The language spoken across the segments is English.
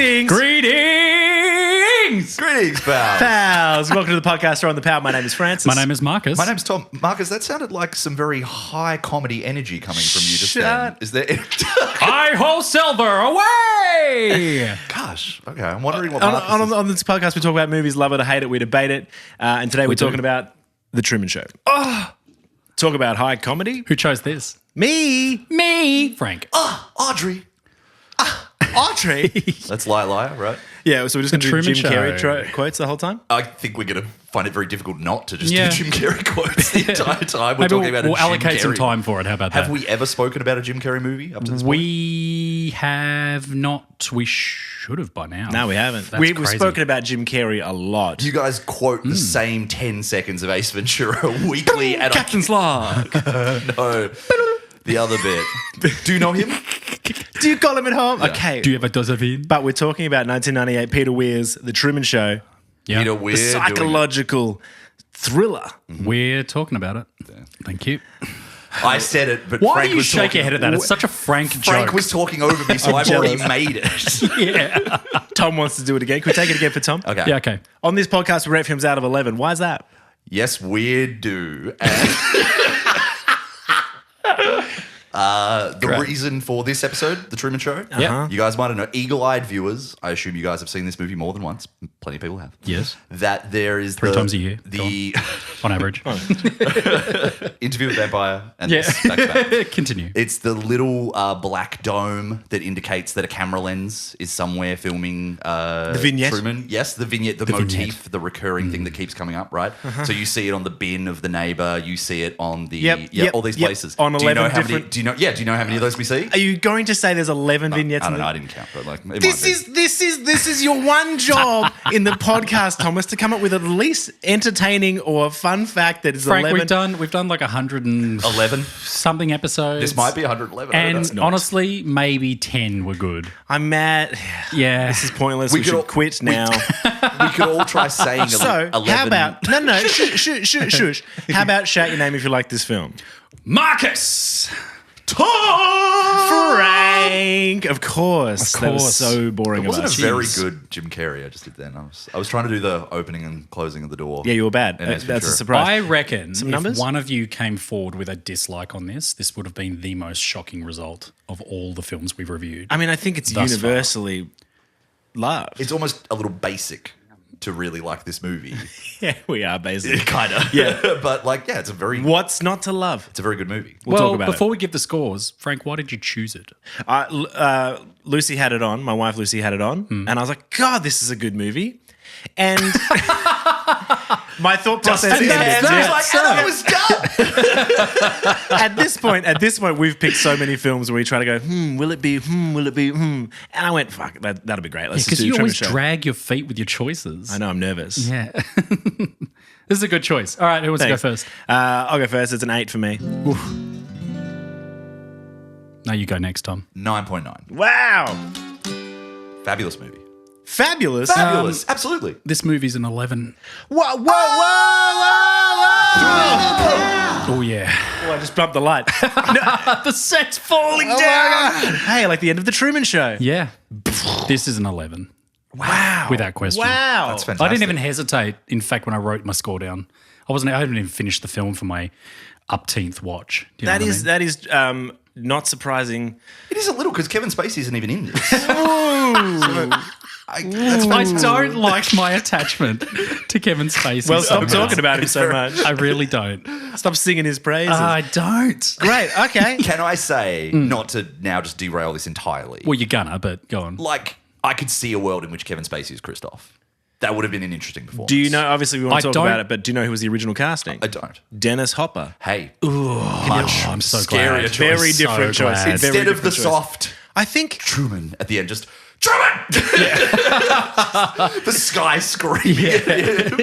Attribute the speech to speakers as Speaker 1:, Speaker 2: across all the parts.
Speaker 1: Greetings!
Speaker 2: Greetings, pals.
Speaker 1: Pals! Welcome to the podcast on the Power. My name is Francis.
Speaker 3: My name is Marcus.
Speaker 2: My name's Tom. Marcus, that sounded like some very high comedy energy coming from you just then. Is there...
Speaker 3: Hi ho silver, away!
Speaker 2: Gosh, okay. I'm wondering what Marcus is.
Speaker 1: On this podcast, we talk about movies, love it or hate it, we debate it. And today we're talking about The Truman Show. Talk about high comedy.
Speaker 3: Who chose this?
Speaker 1: Me.
Speaker 3: Frank.
Speaker 2: Audrey.
Speaker 1: Audrey.
Speaker 2: That's lie, right?
Speaker 1: Yeah, so we're just going to do
Speaker 3: Truman
Speaker 1: Jim
Speaker 3: Show.
Speaker 1: Carrey quotes the whole time?
Speaker 2: I think we're going to find it very difficult not to just
Speaker 3: Yeah.
Speaker 2: do Jim Carrey quotes the entire time. We're
Speaker 3: Maybe
Speaker 2: talking about
Speaker 3: we'll
Speaker 2: a Jim
Speaker 3: allocate some
Speaker 2: Carrey-
Speaker 3: time for it. How about that?
Speaker 2: Have we ever spoken about a Jim Carrey movie up to this point?
Speaker 3: We have not. We should have by now.
Speaker 1: No, we haven't.
Speaker 3: That's
Speaker 1: We've
Speaker 3: crazy.
Speaker 1: spoken about Jim Carrey a lot.
Speaker 2: You guys quote the same 10 seconds of Ace Ventura weekly and
Speaker 1: Captain's Log.
Speaker 2: No, the other bit. Do you know him?
Speaker 1: Do you call him at home? Okay.
Speaker 3: Do you have a Josephine?
Speaker 1: But we're talking about 1998, Peter Weir's The Truman Show,
Speaker 3: Yeah.
Speaker 2: Peter
Speaker 1: the
Speaker 2: Weir doing
Speaker 1: psychological thriller.
Speaker 3: We're talking about it. Thank you.
Speaker 2: it. I said it, but
Speaker 3: Why
Speaker 2: Frank
Speaker 3: do you
Speaker 2: was
Speaker 3: shake
Speaker 2: talking,
Speaker 3: your head at that? It's such a Frank joke.
Speaker 2: Frank was talking over me, so I've already made it.
Speaker 3: Yeah.
Speaker 1: Tom wants to do it again. Can we take it again for Tom?
Speaker 2: Okay.
Speaker 3: Yeah, okay.
Speaker 1: On this podcast, we rate films out of 11. Why is that?
Speaker 2: Yes, we do. And the reason for this episode, The Truman Show,
Speaker 3: Yeah.
Speaker 2: you guys might know, eagle-eyed viewers, I assume you guys have seen this movie more than once. Plenty of people have.
Speaker 3: Yes.
Speaker 2: That there is
Speaker 3: Three times a year.
Speaker 2: The
Speaker 3: On average.
Speaker 2: Interview with Vampire and
Speaker 3: Yeah.
Speaker 2: this back-to-back.
Speaker 3: Continue.
Speaker 2: It's the little black dome that indicates that a camera lens is somewhere filming the
Speaker 1: vignette?
Speaker 2: Truman. Yes, the vignette, the motif, the recurring thing that keeps coming up, right? So you see it on the bin of the neighbor, you see it on the all these places.
Speaker 1: On
Speaker 2: do you know
Speaker 1: 11
Speaker 2: how many?
Speaker 1: different-
Speaker 2: Do you know how many of those we see?
Speaker 1: Are you going to say there's 11 vignettes?
Speaker 2: I
Speaker 1: in
Speaker 2: don't know.
Speaker 1: the-
Speaker 2: I didn't count, but like it
Speaker 1: This
Speaker 2: might be.
Speaker 1: is your one job in the podcast, Thomas, to come up with at least entertaining or fun fact that is
Speaker 3: Frank,
Speaker 1: 11.
Speaker 3: we've done like 100 and
Speaker 2: 11.
Speaker 3: something episodes.
Speaker 2: This might be 111. I don't
Speaker 3: And
Speaker 2: know.
Speaker 3: honestly, maybe 10 were good.
Speaker 1: I'm mad.
Speaker 3: Yeah.
Speaker 1: This is pointless.
Speaker 2: We
Speaker 1: We
Speaker 2: could all-
Speaker 1: should quit now.
Speaker 2: we could all try saying
Speaker 1: So,
Speaker 2: 11.
Speaker 1: how about... No, shush. How about shout your name if you like this film?
Speaker 3: Marcus!
Speaker 1: Frank! Of course. That was
Speaker 3: course.
Speaker 1: so boring.
Speaker 2: It wasn't
Speaker 1: of us.
Speaker 2: a very
Speaker 1: Jeez.
Speaker 2: good Jim Carrey I just did then. I was trying to do the opening and closing of the door.
Speaker 1: Yeah, you were bad.
Speaker 2: And Ace
Speaker 1: That's a
Speaker 2: Ventura.
Speaker 1: surprise.
Speaker 3: I reckon if
Speaker 1: numbers?
Speaker 3: one of you came forward with a dislike on this would have been the most shocking result of all the films we've reviewed.
Speaker 1: I mean, I think it's
Speaker 3: Thus far.
Speaker 1: universally loved.
Speaker 2: It's almost a little basic to really like this movie.
Speaker 1: Yeah, we are basically.
Speaker 2: Kind of.
Speaker 1: Yeah.
Speaker 2: But like, yeah, it's a very
Speaker 1: What's not to love?
Speaker 2: it's a very good movie.
Speaker 1: We'll talk about
Speaker 3: before we give the scores, Frank, why did you choose it?
Speaker 1: Lucy had it on. My wife Lucy had it on, and I was like, "God, this is a good movie." And my thought process is
Speaker 2: And
Speaker 1: that-
Speaker 2: I was like, and I was done.
Speaker 1: at this point, we've picked so many films where we try to go, will it be, and I went, fuck, that'll be great. Let's just
Speaker 3: Because
Speaker 1: do
Speaker 3: you
Speaker 1: Truman
Speaker 3: always
Speaker 1: Show.
Speaker 3: drag your feet with your choices.
Speaker 1: I know, I'm nervous.
Speaker 3: Yeah. This is a good choice. All right, who wants
Speaker 1: Thanks.
Speaker 3: to go first?
Speaker 1: I'll go first. It's an 8 for me.
Speaker 3: No, you go next, Tom.
Speaker 2: 9.9.
Speaker 1: Wow,
Speaker 2: Fabulous movie.
Speaker 1: fabulous.
Speaker 2: Fabulous. Absolutely.
Speaker 3: This movie's an 11.
Speaker 1: Whoa.
Speaker 3: Oh, yeah.
Speaker 1: Oh, I just bumped the light.
Speaker 3: The set's falling
Speaker 1: Hey, like the end of the Truman Show.
Speaker 3: Yeah. This is an 11.
Speaker 1: Wow.
Speaker 3: Without question.
Speaker 1: Wow.
Speaker 2: That's fantastic.
Speaker 3: I didn't even hesitate. In fact, when I wrote my score down, I hadn't even finished the film for my upteenth watch. Do you know what I mean?
Speaker 1: That is not surprising.
Speaker 2: It is a little because Kevin Spacey isn't even in this. That's
Speaker 3: I
Speaker 2: fantastic.
Speaker 3: don't like my attachment to Kevin Spacey.
Speaker 1: Well,
Speaker 3: so
Speaker 1: stop
Speaker 3: much.
Speaker 1: talking about him so much.
Speaker 3: I really don't.
Speaker 1: Stop singing his praises.
Speaker 3: I don't.
Speaker 1: Great. Okay.
Speaker 2: Can I say, not to now just derail this entirely,
Speaker 3: Well, you're gonna, but go on.
Speaker 2: like, I could see a world in which Kevin Spacey is Christoph. That would have been an interesting performance.
Speaker 1: Do you know? Obviously, we want
Speaker 3: I
Speaker 1: to talk
Speaker 3: don't-
Speaker 1: about it, but do you know who was the original casting?
Speaker 2: I don't.
Speaker 1: Dennis Hopper.
Speaker 2: Hey.
Speaker 3: I'm so
Speaker 2: scarier
Speaker 3: glad.
Speaker 2: choice.
Speaker 1: Very
Speaker 3: So
Speaker 1: different choice.
Speaker 3: glad.
Speaker 1: Very
Speaker 2: Instead of
Speaker 1: different
Speaker 2: the
Speaker 1: choice.
Speaker 2: soft
Speaker 1: I think.
Speaker 2: Truman at the end, just Truman! The sky screaming.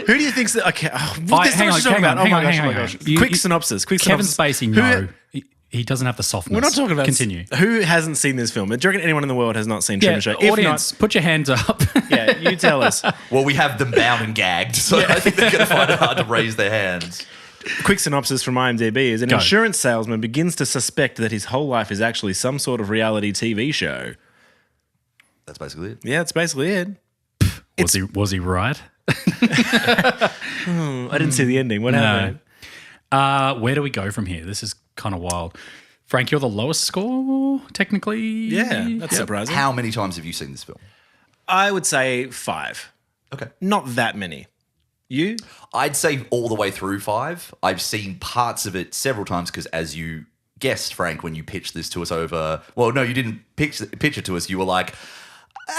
Speaker 1: Who do you think's the? Okay. Oh,
Speaker 3: I-
Speaker 1: there's so
Speaker 3: hang
Speaker 1: much
Speaker 3: on,
Speaker 1: to talk
Speaker 3: hang
Speaker 1: about.
Speaker 3: on,
Speaker 1: Oh my
Speaker 3: hang
Speaker 1: gosh.
Speaker 3: on,
Speaker 1: Oh my
Speaker 3: hang
Speaker 1: gosh.
Speaker 3: on. You-
Speaker 1: Quick synopsis.
Speaker 3: Kevin
Speaker 1: synopsis.
Speaker 3: Spacey,
Speaker 1: Who-
Speaker 3: no. He doesn't have the softness.
Speaker 1: We're not talking about.
Speaker 3: Continue.
Speaker 1: Who hasn't seen this film? Do you reckon anyone in the world has not seen
Speaker 3: Yeah,
Speaker 1: Truman Show? If
Speaker 3: audience, put your hands up.
Speaker 1: not, yeah, you tell us.
Speaker 2: Well, we have them bound and gagged, so I think they're going to find it hard to raise their hands.
Speaker 1: Quick synopsis from IMDb is an
Speaker 3: Go.
Speaker 1: insurance salesman begins to suspect that his whole life is actually some sort of reality TV show.
Speaker 2: That's basically it.
Speaker 1: Yeah, that's basically it.
Speaker 3: Was he right?
Speaker 1: I didn't see the ending. What happened?
Speaker 3: Where do we go from here? This is kind of wild. Frank, you're the lowest score, technically.
Speaker 1: Yeah, that's surprising.
Speaker 2: How many times have you seen this film?
Speaker 1: I would say 5.
Speaker 2: Okay.
Speaker 1: Not that many. You?
Speaker 2: I'd say all the way through 5. I've seen parts of it several times because, as you guessed, Frank, when you pitched this to us over... Well, no, you didn't pitch it to us. You were like,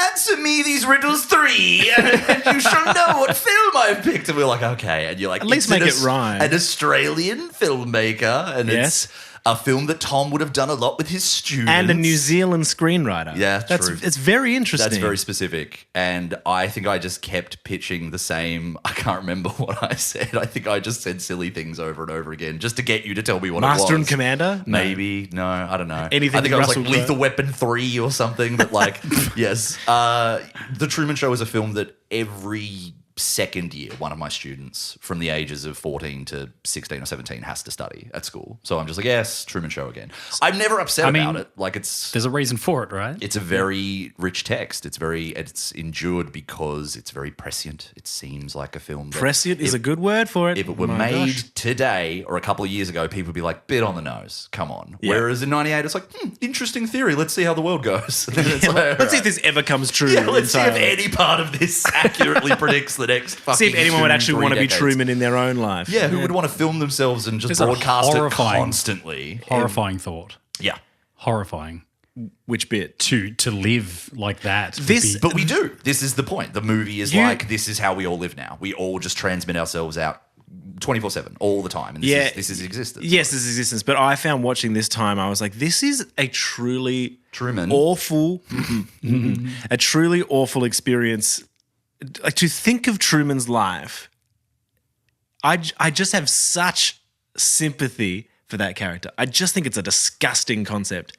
Speaker 2: answer me these riddles 3 and you shall know what film I've picked. And we were like, okay. And you're like...
Speaker 1: At least make it rhyme.
Speaker 2: An Australian filmmaker. And
Speaker 1: Yes.
Speaker 2: it's a film that Tom would have done a lot with his students.
Speaker 1: And a New Zealand screenwriter.
Speaker 2: Yeah,
Speaker 1: that's
Speaker 2: true.
Speaker 1: It's very interesting.
Speaker 2: That's very specific. And I think I just kept pitching the same. I can't remember what I said. I think I just said silly things over and over again just to get you to tell me what it was.
Speaker 1: Master and Commander? No.
Speaker 2: Maybe. No, I don't know.
Speaker 1: Anything
Speaker 2: I think I was
Speaker 1: Russell
Speaker 2: like Lethal Weapon 3 or something. But like, yes. The Truman Show is a film that every second year, one of my students from the ages of 14 to 16 or 17 has to study at school. So I'm just like, yes, Truman Show again. I'm never upset about it. Like
Speaker 3: there's a reason for it, right?
Speaker 2: It's a very rich text. It's endured because it's very prescient. It seems like a film.
Speaker 1: Prescient is a good word for it.
Speaker 2: If it were made today or a couple of years ago, people would be like, bit on the nose. Come on.
Speaker 1: Yeah.
Speaker 2: Whereas in 98, it's like, interesting theory. Let's see how the world goes.
Speaker 1: Let's see if this ever comes true.
Speaker 2: Yeah, let's see if
Speaker 1: entirely.
Speaker 2: any part of this accurately predicts the next fucking
Speaker 1: See if anyone would actually
Speaker 2: 2-3
Speaker 1: want to be
Speaker 2: decades.
Speaker 1: Truman in their own life.
Speaker 2: Yeah, who would want to film themselves and just
Speaker 3: It's a
Speaker 2: broadcast it
Speaker 3: horrifying-
Speaker 2: constantly?
Speaker 3: Horrifying thought.
Speaker 2: Yeah.
Speaker 3: Horrifying.
Speaker 1: Which bit?
Speaker 3: To live like that. would
Speaker 1: This-
Speaker 3: be-
Speaker 2: But we do. This is the point. The movie is like, this is how we all live now. We all just transmit ourselves out 24/7 all the time. And this is existence.
Speaker 1: Yes, this is existence. But I found watching this time, I was like, this is a truly
Speaker 2: Truman.
Speaker 1: awful, a truly awful experience. Like to think of Truman's life, I just have such sympathy for that character. I just think it's a disgusting concept.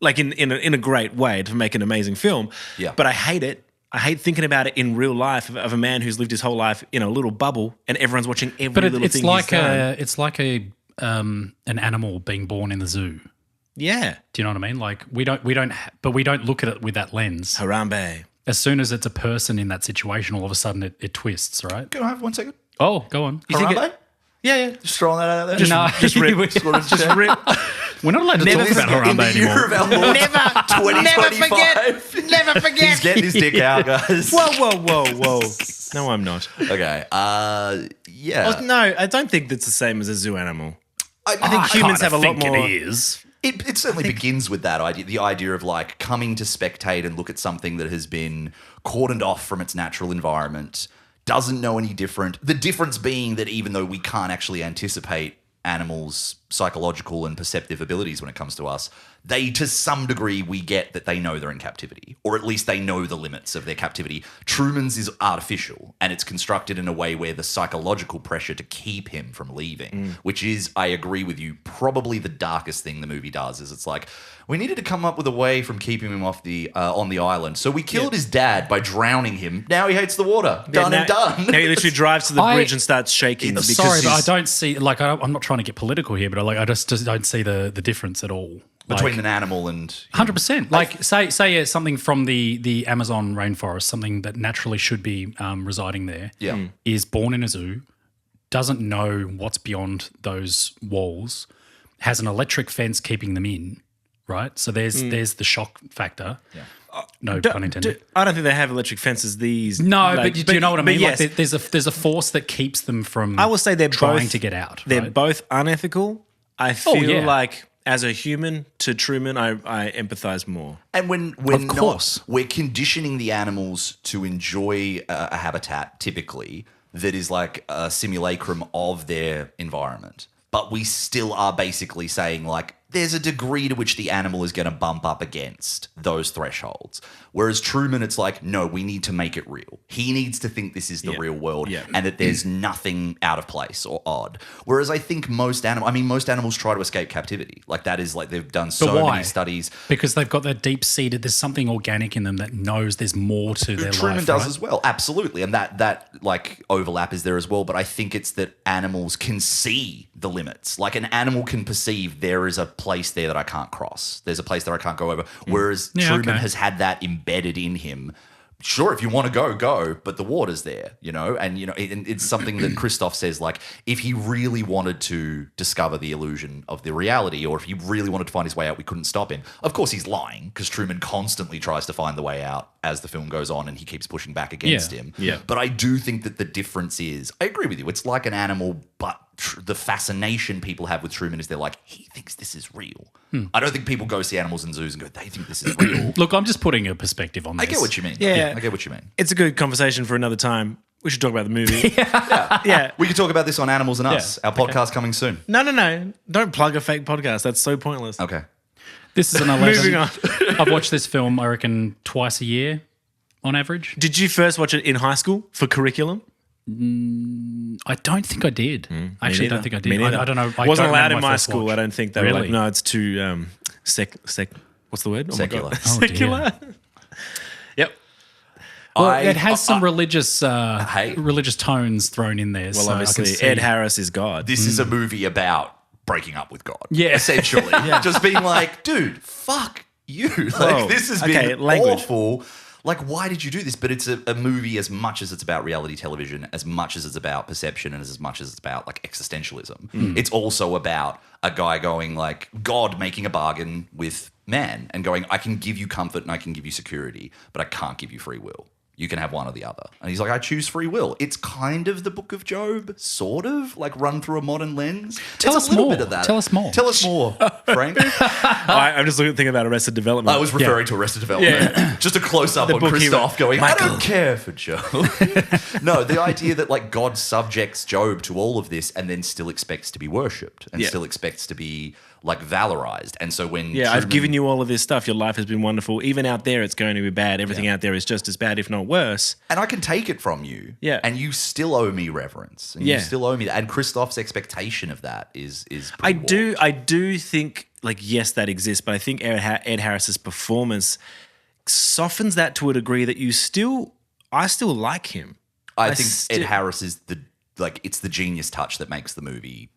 Speaker 1: Like in a great way to make an amazing film.
Speaker 2: Yeah.
Speaker 1: But I hate it. I hate thinking about it in real life of a man who's lived his whole life in a little bubble and everyone's watching every
Speaker 3: but
Speaker 1: little
Speaker 3: it's
Speaker 1: thing
Speaker 3: like
Speaker 1: he's done.
Speaker 3: it's like an animal being born in the zoo.
Speaker 1: Yeah.
Speaker 3: Do you know what I mean? Like we don't look at it with that lens.
Speaker 1: Harambe.
Speaker 3: As soon as it's a person in that situation, all of a sudden it twists, right?
Speaker 2: Can I have 1 second?
Speaker 3: Oh, go on.
Speaker 1: You think
Speaker 2: Harambe?
Speaker 1: Yeah.
Speaker 2: Just throwing that out there.
Speaker 3: No,
Speaker 1: Just rip.
Speaker 3: we're
Speaker 1: Just rip.
Speaker 3: not allowed to talk about
Speaker 2: in
Speaker 3: Harambe
Speaker 2: the year
Speaker 3: anymore.
Speaker 2: of our Lord
Speaker 1: Never
Speaker 2: 2025.
Speaker 1: Never forget.
Speaker 2: He's getting his dick out, guys.
Speaker 1: Whoa. No, I'm not.
Speaker 2: Okay. Yeah.
Speaker 1: Oh, no, I don't think that's the same as a zoo animal.
Speaker 2: I
Speaker 1: I think humans have a lot more.
Speaker 3: It is.
Speaker 2: It certainly begins with that idea, the idea of like coming to spectate and look at something that has been cordoned off from its natural environment, doesn't know any different. The difference being that even though we can't actually anticipate animals' psychological and perceptive abilities when it comes to us, they, to some degree, we get that they know they're in captivity, or at least they know the limits of their captivity. Truman's is artificial, and it's constructed in a way where the psychological pressure to keep him from leaving, which is, I agree with you, probably the darkest thing the movie does, is it's like, we needed to come up with a way from keeping him off the on the island. So we killed his dad by drowning him. Now he hates the water. Done and done.
Speaker 1: Now he literally drives to the bridge and starts shaking. Because
Speaker 3: Sorry, but I
Speaker 1: he's-
Speaker 3: don't see. Like, I'm not trying to get political here, but I just don't see the difference at all.
Speaker 2: Between an animal and...
Speaker 3: 100%. Like, say something from the Amazon rainforest, something that naturally should be residing there, is born in a zoo, doesn't know what's beyond those walls, has an electric fence keeping them in, right? So there's the shock factor. Yeah. No pun intended.
Speaker 1: I don't think they have electric fences these.
Speaker 3: No, but do you know what I mean?
Speaker 1: Yes.
Speaker 3: Like there's a force that keeps them from.
Speaker 1: I will say they're
Speaker 3: trying
Speaker 1: both,
Speaker 3: to get out.
Speaker 1: They're
Speaker 3: right?
Speaker 1: both unethical. I feel
Speaker 3: yeah.
Speaker 1: like as a human to Truman, I empathize more.
Speaker 2: And when we're
Speaker 3: Of course.
Speaker 2: we're conditioning the animals to enjoy a habitat typically that is like a simulacrum of their environment. But we still are basically saying like there's a degree to which the animal is going to bump up against those thresholds. Whereas Truman, it's like, no, we need to make it real. He needs to think this is the real world and that there's nothing out of place or odd. Whereas I think most animals try to escape captivity. Like that is like they've done so
Speaker 3: why?
Speaker 2: many studies.
Speaker 3: Because they've got that deep-seated, there's something organic in them that knows there's more to their
Speaker 2: Truman
Speaker 3: life.
Speaker 2: does
Speaker 3: right?
Speaker 2: as well, absolutely, and that like overlap is there as well. But I think it's that animals can see the limits. Like an animal can perceive there is a place there that I can't cross. There's a place that I can't go over. Whereas
Speaker 3: Yeah,
Speaker 2: Truman
Speaker 3: okay.
Speaker 2: has had that embedded in him. Sure, if you want to go, go, but the water's there, and it's something that Christoph says, like, if he really wanted to discover the illusion of the reality, or if he really wanted to find his way out, we couldn't stop him. Of course, he's lying, because Truman constantly tries to find the way out as the film goes on, and he keeps pushing back against him.
Speaker 1: Yeah.
Speaker 2: But I do think that the difference is, I agree with you, it's like an animal, but the fascination people have with Truman is they're like, he thinks this is real. I don't think people go see animals in zoos and go, they think this is real.
Speaker 3: Look, I'm just putting a perspective on this.
Speaker 2: I get what you mean.
Speaker 1: Yeah.
Speaker 2: I get what you mean.
Speaker 1: It's a good conversation for another time. We should talk about the movie. Yeah.
Speaker 2: We can talk about this on Animals and Us, our podcast coming soon.
Speaker 1: No. Don't plug a fake podcast. That's so pointless.
Speaker 2: Okay.
Speaker 3: This is an 11.
Speaker 1: Moving on.
Speaker 3: I've watched this film, I reckon, twice a year on average.
Speaker 1: Did you first watch it in high school for curriculum?
Speaker 3: I don't think I did. I actually don't think I did.
Speaker 1: Me neither.
Speaker 3: I don't know. I
Speaker 1: wasn't
Speaker 3: don't
Speaker 1: allowed
Speaker 3: remember
Speaker 1: in
Speaker 3: my
Speaker 1: my
Speaker 3: first
Speaker 1: school.
Speaker 3: watch.
Speaker 1: I don't think they were
Speaker 3: Really?
Speaker 1: like, no, it's too what's the word? Oh my
Speaker 2: Secular.
Speaker 1: God.
Speaker 3: Oh, dear.
Speaker 1: Secular. Yep.
Speaker 3: Well, it has some religious tones thrown in there.
Speaker 1: Well,
Speaker 3: so I can
Speaker 1: obviously,
Speaker 3: see-
Speaker 1: Ed Harris is God.
Speaker 2: This is a movie about breaking up with God.
Speaker 3: Yeah.
Speaker 2: Essentially. Just being like, dude, fuck you. Like,
Speaker 1: Whoa.
Speaker 2: this has
Speaker 1: Okay,
Speaker 2: been
Speaker 1: language.
Speaker 2: awful. Like, why did you do this? But it's a movie as much as it's about reality television, as much as it's about perception, and as much as it's about, like, existentialism. It's also about a guy going, like, God making a bargain with man and going, I can give you comfort and I can give you security, but I can't give you free will. You can have one or the other. And he's like, I choose free will. It's kind of the Book of Job, sort of, like run through a modern lens.
Speaker 3: Tell
Speaker 2: It's
Speaker 3: us
Speaker 2: a little
Speaker 3: more.
Speaker 2: bit of that.
Speaker 3: Tell us more.
Speaker 2: Tell us more, Frank.
Speaker 1: I'm just thinking about Arrested Development.
Speaker 2: I was referring to Arrested Development. Just a close-up on
Speaker 1: book he
Speaker 2: Christoph
Speaker 1: wrote.
Speaker 2: going,
Speaker 1: Michael.
Speaker 2: I don't care for Job. No, the idea that, like, God subjects Job to all of this and then still expects to be worshipped and
Speaker 1: Yeah.
Speaker 2: still expects to be, like, valorized. And so when
Speaker 1: Yeah, I've
Speaker 2: Truman-
Speaker 1: given you all of this stuff. Your life has been wonderful. Even out there, it's going to be bad. Everything out there is just as bad, if not worse.
Speaker 2: And I can take it from you.
Speaker 1: Yeah.
Speaker 2: And you still owe me reverence. And
Speaker 1: Yeah.
Speaker 2: you still owe me that. And Christoph's expectation of that is
Speaker 1: I
Speaker 2: pretty warped.
Speaker 1: do think, like, yes, that exists, but I think Ed Harris's performance softens that to a degree that I still like him.
Speaker 2: I think Ed Harris is it's the genius touch that makes the movie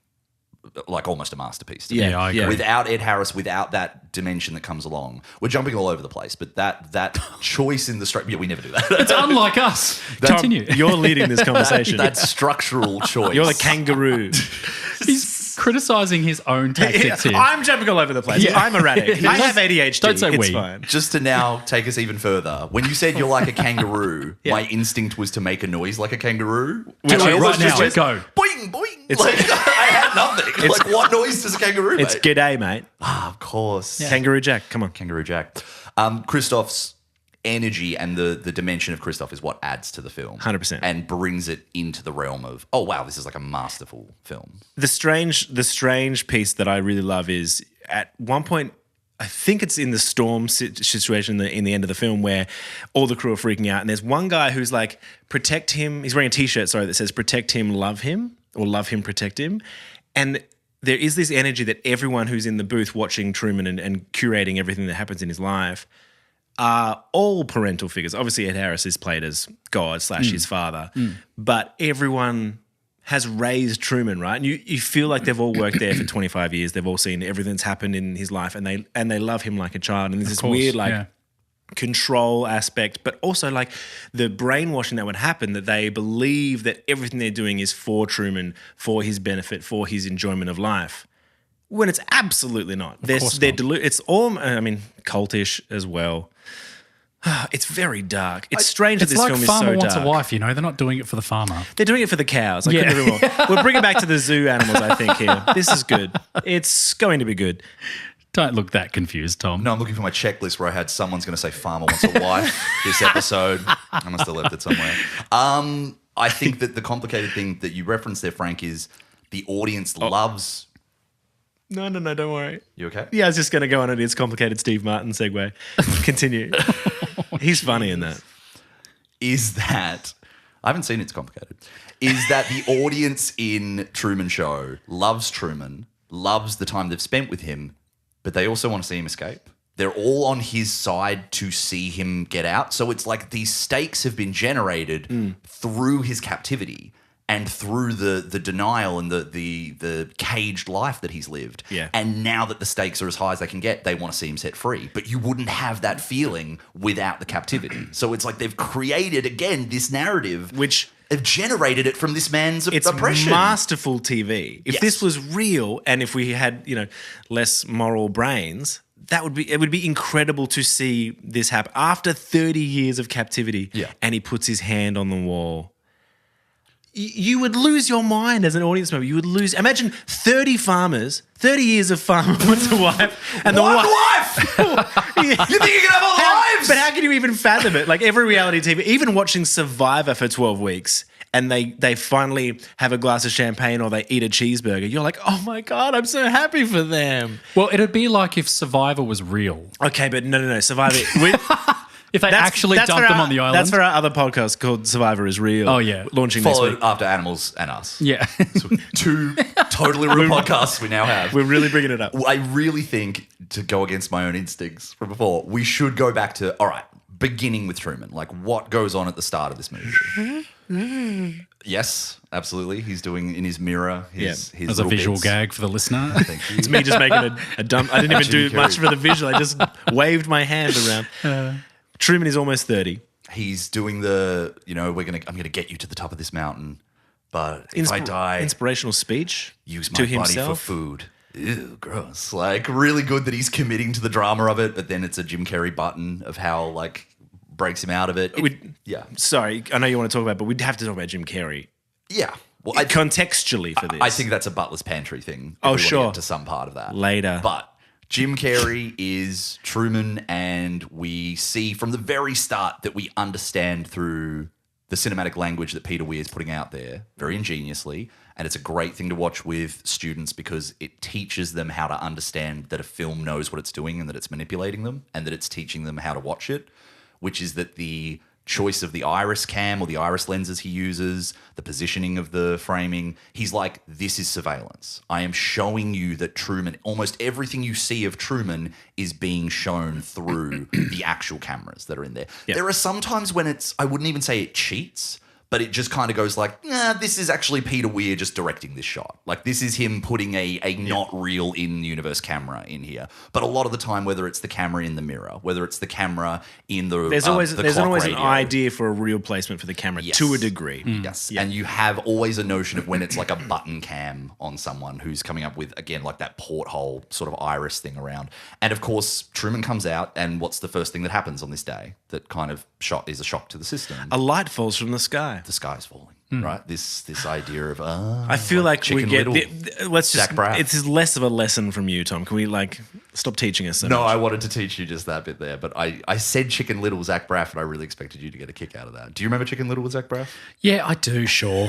Speaker 2: like almost a masterpiece. to me.
Speaker 3: Yeah, I agree.
Speaker 2: Without Ed Harris, without that dimension that comes along, we're jumping all over the place. But that choice in the structure, we never do that.
Speaker 3: It's unlike us. Continue.
Speaker 1: Tom, you're leading this conversation.
Speaker 2: that structural choice.
Speaker 1: You're the kangaroo.
Speaker 3: He's criticizing his own tactics here.
Speaker 1: I'm jumping all over the place.
Speaker 3: Yeah.
Speaker 1: I'm erratic. I have ADHD.
Speaker 3: Don't say
Speaker 1: it's
Speaker 3: we.
Speaker 1: fine.
Speaker 2: Just to now take us even further, when you said you're like a kangaroo, my instinct was to make a noise like a kangaroo.
Speaker 3: Do it
Speaker 2: I
Speaker 3: right
Speaker 2: almost
Speaker 3: now.
Speaker 2: just
Speaker 3: Go.
Speaker 2: Boing, boing. Like, I had nothing. Like, what noise does a kangaroo make?
Speaker 1: It's g'day, mate.
Speaker 2: Of course.
Speaker 1: Kangaroo Jack, come on.
Speaker 2: Kangaroo Jack. Christoph's energy and the dimension of Christoph is what adds to the film.
Speaker 1: 100%.
Speaker 2: And brings it into the realm of, oh, wow, this is like a masterful film.
Speaker 1: The strange piece that I really love is at one point, I think it's in the storm situation in the end of the film where all the crew are freaking out, and there's one guy who's like, protect him. He's wearing a T-shirt, that says protect him, love him, or love him, protect him. And there is this energy that everyone who's in the booth watching Truman and curating everything that happens in his life are all parental figures. Obviously, Ed Harris is played as God / his father, but everyone has raised Truman, right? And you feel like they've all worked there for 25 years. They've all seen everything that's happened in his life, and they love him like a child. And there's this weird control aspect, but also like the brainwashing that would happen, that they believe that everything they're doing is for Truman, for his benefit, for his enjoyment of life. When it's absolutely not. It's all, cultish as well. It's very dark. It's strange that
Speaker 3: It's
Speaker 1: this
Speaker 3: like
Speaker 1: film is
Speaker 3: Farmer
Speaker 1: so
Speaker 3: Wants
Speaker 1: dark.
Speaker 3: a Wife, They're not doing it for the farmer.
Speaker 1: They're doing it for the cows. I couldn't
Speaker 3: Yeah.
Speaker 1: agree more. We'll bring it back to the zoo animals, I think, here. This is good. It's going to be good.
Speaker 3: Don't look that confused, Tom.
Speaker 2: No, I'm looking for my checklist where I had someone's going to say farmer wants a wife this episode. I must have left it somewhere. I think that the complicated thing that you referenced there, Frank, is the audience loves...
Speaker 1: No, don't worry.
Speaker 2: You okay?
Speaker 1: Yeah, I was just going to go on it. It's complicated Steve Martin segue. Continue. He's funny in that.
Speaker 2: Is that... I haven't seen It's Complicated. Is that the audience in Truman Show loves Truman, loves the time they've spent with him, but they also want to see him escape. They're all on his side to see him get out. So it's like these stakes have been generated through his captivity. and through the denial and the caged life that he's lived.
Speaker 1: Yeah.
Speaker 2: And now that the stakes are as high as they can get, they want to see him set free. But you wouldn't have that feeling without the captivity. So it's like they've created, again, this narrative.
Speaker 1: Which...
Speaker 2: They've generated it from this man's
Speaker 1: It's
Speaker 2: oppression.
Speaker 1: masterful TV. If
Speaker 2: Yes.
Speaker 1: this was real and if we had, less moral brains, it would be incredible to see this happen after 30 years of captivity.
Speaker 2: Yeah.
Speaker 1: And he puts his hand on the wall. You would lose your mind as an audience member. You would lose. Imagine 30 farmers, 30 years of farmer with a wife, and the
Speaker 2: One
Speaker 1: wife.
Speaker 2: wife! You think you can have all the lives?
Speaker 1: But how can you even fathom it? Like every reality TV, even watching Survivor for 12 weeks, and they finally have a glass of champagne or they eat a cheeseburger, you're like, oh my God, I'm so happy for them.
Speaker 3: Well, it'd be like if Survivor was real.
Speaker 1: Okay, but no. Survivor.
Speaker 3: If they actually dumped them on the island.
Speaker 1: That's for our other podcast called Survivor is Real.
Speaker 3: Oh, yeah.
Speaker 1: Launching this
Speaker 2: Followed
Speaker 1: week.
Speaker 2: after Animals and Us.
Speaker 3: Yeah.
Speaker 2: Two totally real podcasts we now have.
Speaker 1: We're really bringing it up.
Speaker 2: I really think, to go against my own instincts from before, we should go back to, all right, beginning with Truman. Like, what goes on at the start of this movie? Yes, absolutely. He's doing in his mirror his
Speaker 3: As a
Speaker 2: little
Speaker 3: visual
Speaker 2: bits.
Speaker 3: gag for the listener.
Speaker 2: Thank you.
Speaker 1: It's me just making a dumb. I didn't even do
Speaker 2: Jim
Speaker 1: much
Speaker 2: Carrey.
Speaker 1: for the visual. I just waved my hand around. Truman is almost 30.
Speaker 2: He's doing the, I'm gonna get you to the top of this mountain, but if I die,
Speaker 1: Inspirational speech
Speaker 2: use my
Speaker 1: to
Speaker 2: body
Speaker 1: himself.
Speaker 2: for food. Ew, gross. Like, really good that he's committing to the drama of it, but then it's a Jim Carrey button of how, like, breaks him out of it. Yeah.
Speaker 1: Sorry, I know you want to talk about, but we'd have to talk about Jim Carrey
Speaker 2: Yeah. Well,
Speaker 1: contextually for this.
Speaker 2: I think that's a Butler's Pantry thing.
Speaker 1: Oh,
Speaker 2: We want to
Speaker 1: sure.
Speaker 2: get to some part of that
Speaker 1: Later.
Speaker 2: But Jim Carrey is Truman, and we see from the very start that we understand through the cinematic language that Peter Weir is putting out there very ingeniously. And it's a great thing to watch with students because it teaches them how to understand that a film knows what it's doing and that it's manipulating them and that it's teaching them how to watch it, which is that the choice of the iris cam or the iris lenses he uses, the positioning of the framing, he's like, this is surveillance. I am showing you that Truman, almost everything you see of Truman is being shown through the actual cameras that are in there.
Speaker 1: Yep.
Speaker 2: There are some times when I wouldn't even say it cheats, but it just kind of goes like, nah, this is actually Peter Weir just directing this shot. Like, this is him putting a not real in-universe camera in here. But a lot of the time, whether it's the camera in the mirror, whether it's the camera in the
Speaker 1: There's always
Speaker 2: the
Speaker 1: an
Speaker 2: clock radio.
Speaker 1: idea for a real placement for the camera
Speaker 2: Yes.
Speaker 1: to a degree.
Speaker 2: Yes, and you have always a notion of when it's like a button cam on someone who's coming up with, again, like that porthole sort of iris thing around. And of course, Truman comes out, and what's the first thing that happens on this day that kind of is a shock to the system?
Speaker 1: A light falls from the sky.
Speaker 2: The sky's falling, right? This idea of
Speaker 1: I feel like we
Speaker 2: Chicken
Speaker 1: get.
Speaker 2: Little,
Speaker 1: Let's just.
Speaker 2: Zach Braff.
Speaker 1: It's less of a lesson from you, Tom. Can we stop teaching us? So
Speaker 2: No,
Speaker 1: much?
Speaker 2: I wanted to teach you just that bit there, but I said Chicken Little, Zach Braff, and I really expected you to get a kick out of that. Do you remember Chicken Little with Zach Braff?
Speaker 3: Yeah, I do, sure.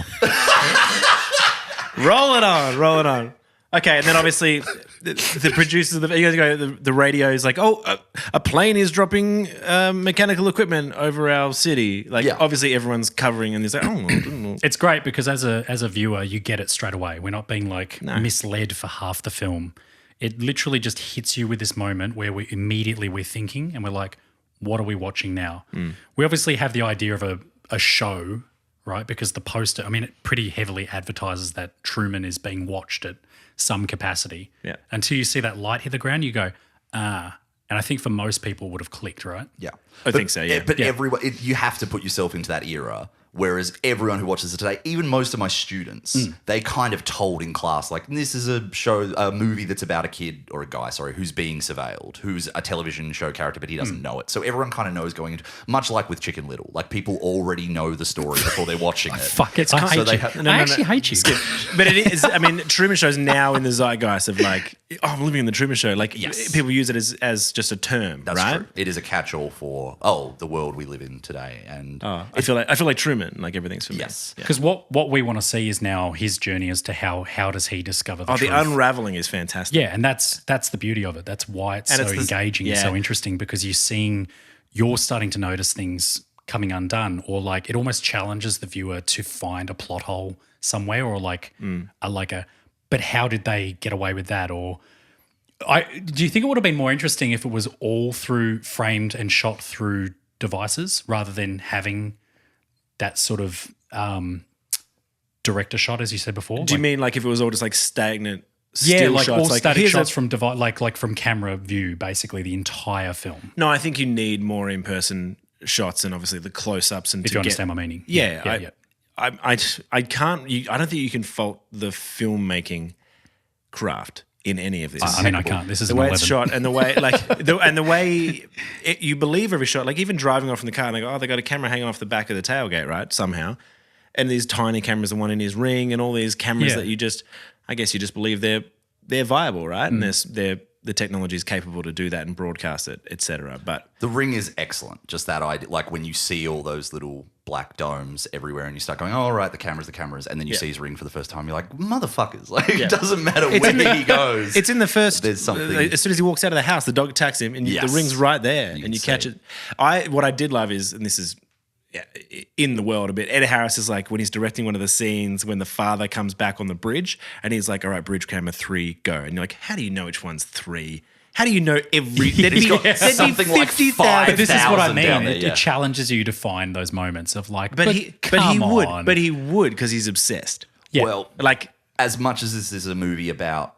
Speaker 1: Roll it on. Okay, and then obviously the producers of the radio is like, a plane is dropping mechanical equipment over our city. Like,
Speaker 2: Yeah.
Speaker 1: obviously everyone's covering, and they're like, I don't know.
Speaker 3: It's great because as a viewer, you get it straight away. We're not being misled for half the film. It literally just hits you with this moment where we're thinking, and we're like, what are we watching now? We obviously have the idea of a show, right? Because the poster, it pretty heavily advertises that Truman is being watched at some capacity.
Speaker 1: Yeah.
Speaker 3: Until you see that light hit the ground, you go, ah. And I think for most people would have clicked, right?
Speaker 2: Yeah.
Speaker 1: I think so, yeah.
Speaker 2: But
Speaker 3: Yeah.
Speaker 2: everyone, you have to put yourself into that era. Whereas everyone who watches it today, even most of my students, they kind of told in class, like, this is a movie that's about a kid or a guy, who's being surveilled, who's a television show character, but he doesn't know it. So everyone kind of knows going into, much like with Chicken Little, like people already know the story before they're watching it.
Speaker 3: Fuck it. I hate
Speaker 2: they
Speaker 3: you.
Speaker 2: have-
Speaker 3: I actually hate you.
Speaker 1: But it is, Truman Show's now in the zeitgeist of like, I'm living in the Truman Show. Like,
Speaker 2: Yes.
Speaker 1: people use it as just a term,
Speaker 2: That's
Speaker 1: right?
Speaker 2: true. It is a catch-all for, the world we live in today. And
Speaker 1: I feel like Truman, like everything's for me.
Speaker 2: Yes.
Speaker 1: Yeah.
Speaker 3: Because what we want to see is now his journey as to how does he discover the
Speaker 1: The
Speaker 3: truth.
Speaker 1: unraveling is fantastic.
Speaker 3: Yeah, and that's the beauty of it. That's why it's
Speaker 1: And
Speaker 3: so
Speaker 1: it's
Speaker 3: engaging and
Speaker 1: yeah.
Speaker 3: so interesting because you're starting to notice things coming undone, or like it almost challenges the viewer to find a plot hole somewhere, or but how did they get away with that? Or do you think it would have been more interesting if it was all framed and shot through devices rather than having that sort of director shot, as you said before.
Speaker 1: Do you mean like if it was all just like stagnant?
Speaker 3: Yeah,
Speaker 1: still
Speaker 3: like
Speaker 1: shots,
Speaker 3: all static
Speaker 1: here's
Speaker 3: shots from like from camera view, basically the entire film.
Speaker 1: No, I think you need more in-person shots and obviously the close-ups and
Speaker 3: If you understand my meaning.
Speaker 1: Yeah,
Speaker 3: yeah.
Speaker 1: I can't. I don't think you can fault the filmmaking craft in any of this.
Speaker 3: I mean, I can't. This is
Speaker 1: the
Speaker 3: an
Speaker 1: way
Speaker 3: 11.
Speaker 1: it's shot and the way the way you believe every shot. Like even driving off in the car, and they go, "Oh, they got a camera hanging off the back of the tailgate, right?" Somehow, and these tiny cameras, the one in his ring, and all these cameras that I guess you just believe they're viable, right? And the technology is capable to do that and broadcast it, etc. But
Speaker 2: The Ring is excellent. Just that idea, like when you see all those little black domes everywhere and you start going, oh, all right, the cameras. And then you see his ring for the first time. You're like, motherfuckers. Like, it doesn't matter where he goes.
Speaker 1: It's in the first.
Speaker 2: There's something.
Speaker 1: As soon as he walks out of the house, the dog attacks him and the ring's right there and you catch it. What I did love is, and this is in the world a bit, Ed Harris is like when he's directing one of the scenes when the father comes back on the bridge and he's like, all right, bridge camera 3, go. And you're like, how do you know which one's 3? How do you know every?
Speaker 2: He's got something like 5,000.
Speaker 3: But this is what I mean.
Speaker 2: down there,
Speaker 3: It challenges you to find those moments of like,
Speaker 1: But he would because he's obsessed.
Speaker 3: Yeah.
Speaker 2: Well,
Speaker 1: Like
Speaker 2: as much as this is a movie about,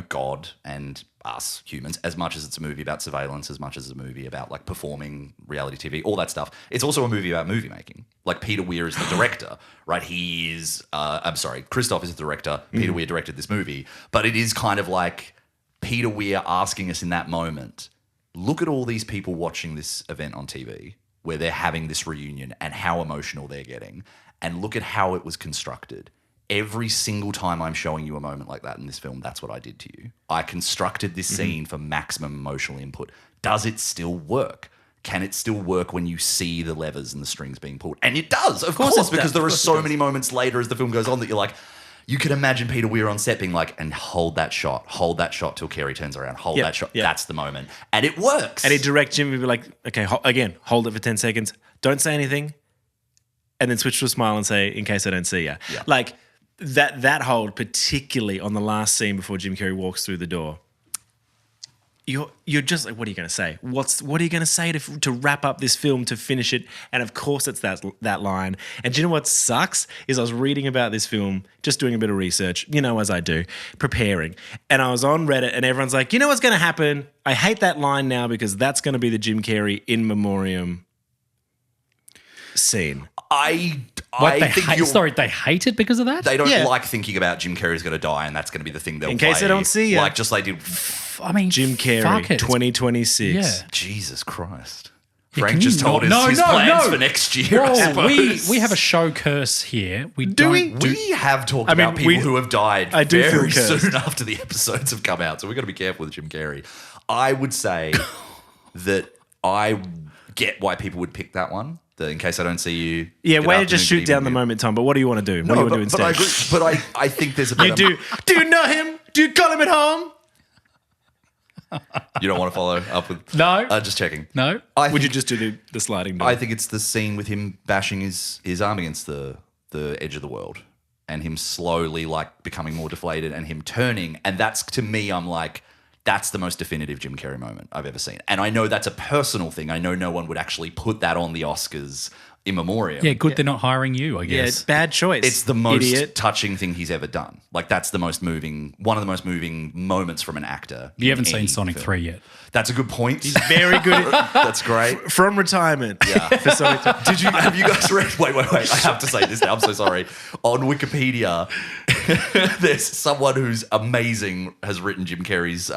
Speaker 2: God and us humans, as much as it's a movie about surveillance, as much as it's a movie about like performing reality TV, all that stuff, it's also a movie about movie making. Like Peter Weir is the director, right? He is, Christoph is the director. Peter Weir directed this movie, but it is kind of like Peter Weir asking us in that moment, look at all these people watching this event on TV where they're having this reunion and how emotional they're getting, and look at how it was constructed. Every single time I'm showing you a moment like that in this film, that's what I did to you. I constructed this scene for maximum emotional input. Does it still work? Can it still work when you see the levers and the strings being pulled? And it does, of course, because there are so many moments later as the film goes on that you're like, you can imagine Peter Weir on set being like, and hold that shot till Carrie turns around, hold that shot.
Speaker 1: Yep.
Speaker 2: That's the moment. And it works.
Speaker 1: And he'd direct Jimmy be like, okay, hold it for 10 seconds. Don't say anything. And then switch to a smile and say, in case I don't see you.
Speaker 2: Yeah.
Speaker 1: Like that hold, particularly on the last scene before Jim Carrey walks through the door, you're just like, what are you going to say? What are you going to say to wrap up this film, to finish it? And of course it's that line. And do you know what sucks is I was reading about this film, just doing a bit of research, as I do, preparing. And I was on Reddit and everyone's like, you know what's going to happen? I hate that line now because that's going to be the Jim Carrey in memoriam scene.
Speaker 2: I think
Speaker 3: they hate it because of that?
Speaker 2: they don't like thinking about Jim Carrey's going to die and that's going to be the thing they'll
Speaker 1: In case
Speaker 2: play.
Speaker 1: I don't see ya.
Speaker 2: Like just they did.
Speaker 3: I mean,
Speaker 1: Jim Carrey,
Speaker 3: fuck it.
Speaker 1: 2026.
Speaker 3: Yeah.
Speaker 2: Jesus Christ.
Speaker 3: Yeah,
Speaker 2: Frank
Speaker 3: can
Speaker 2: just
Speaker 3: you
Speaker 2: told
Speaker 3: not-
Speaker 2: us his plans for next year, I suppose.
Speaker 3: We have a show curse here. We
Speaker 1: Do we?
Speaker 2: We have talked
Speaker 1: I mean,
Speaker 2: about people who have died
Speaker 1: I do
Speaker 2: very
Speaker 1: feel cursed.
Speaker 2: soon after the episodes have come out, so we've got to be careful with Jim Carrey. I would say that I get why people would pick that one. In case I don't see you.
Speaker 1: Yeah,
Speaker 2: good
Speaker 1: way to
Speaker 2: afternoon,
Speaker 1: just shoot
Speaker 2: good
Speaker 1: down the
Speaker 2: evening.
Speaker 1: moment, Tom. But what do you want to do? What do you want to do instead?
Speaker 2: But I agree. But I think there's a bit
Speaker 1: Do you know him? Do you call him at home?
Speaker 2: You don't want to follow up with...
Speaker 3: No.
Speaker 2: Just checking.
Speaker 3: No?
Speaker 1: Would you just do the sliding door?
Speaker 2: I think it's the scene with him bashing his arm against the edge of the world and him slowly like becoming more deflated and him turning. And that's, to me, I'm like, that's the most definitive Jim Carrey moment I've ever seen. And I know that's a personal thing. I know no one would actually put that on the Oscars in memoriam.
Speaker 3: Yeah, good they're not hiring you, I
Speaker 1: yeah,
Speaker 3: guess.
Speaker 1: bad choice.
Speaker 2: It's the most
Speaker 1: idiot.
Speaker 2: touching thing he's ever done. Like that's one of the most moving moments from an actor.
Speaker 3: You
Speaker 2: in
Speaker 3: haven't
Speaker 2: any
Speaker 3: seen Sonic
Speaker 2: film.
Speaker 3: 3 yet.
Speaker 2: That's a good point.
Speaker 1: Very good
Speaker 2: That's great.
Speaker 1: from retirement.
Speaker 2: Yeah.
Speaker 1: For Sonic 3.
Speaker 2: Have you guys read? Wait. I have to say this now. I'm so sorry. On Wikipedia, there's someone who's amazing has written Jim Carrey's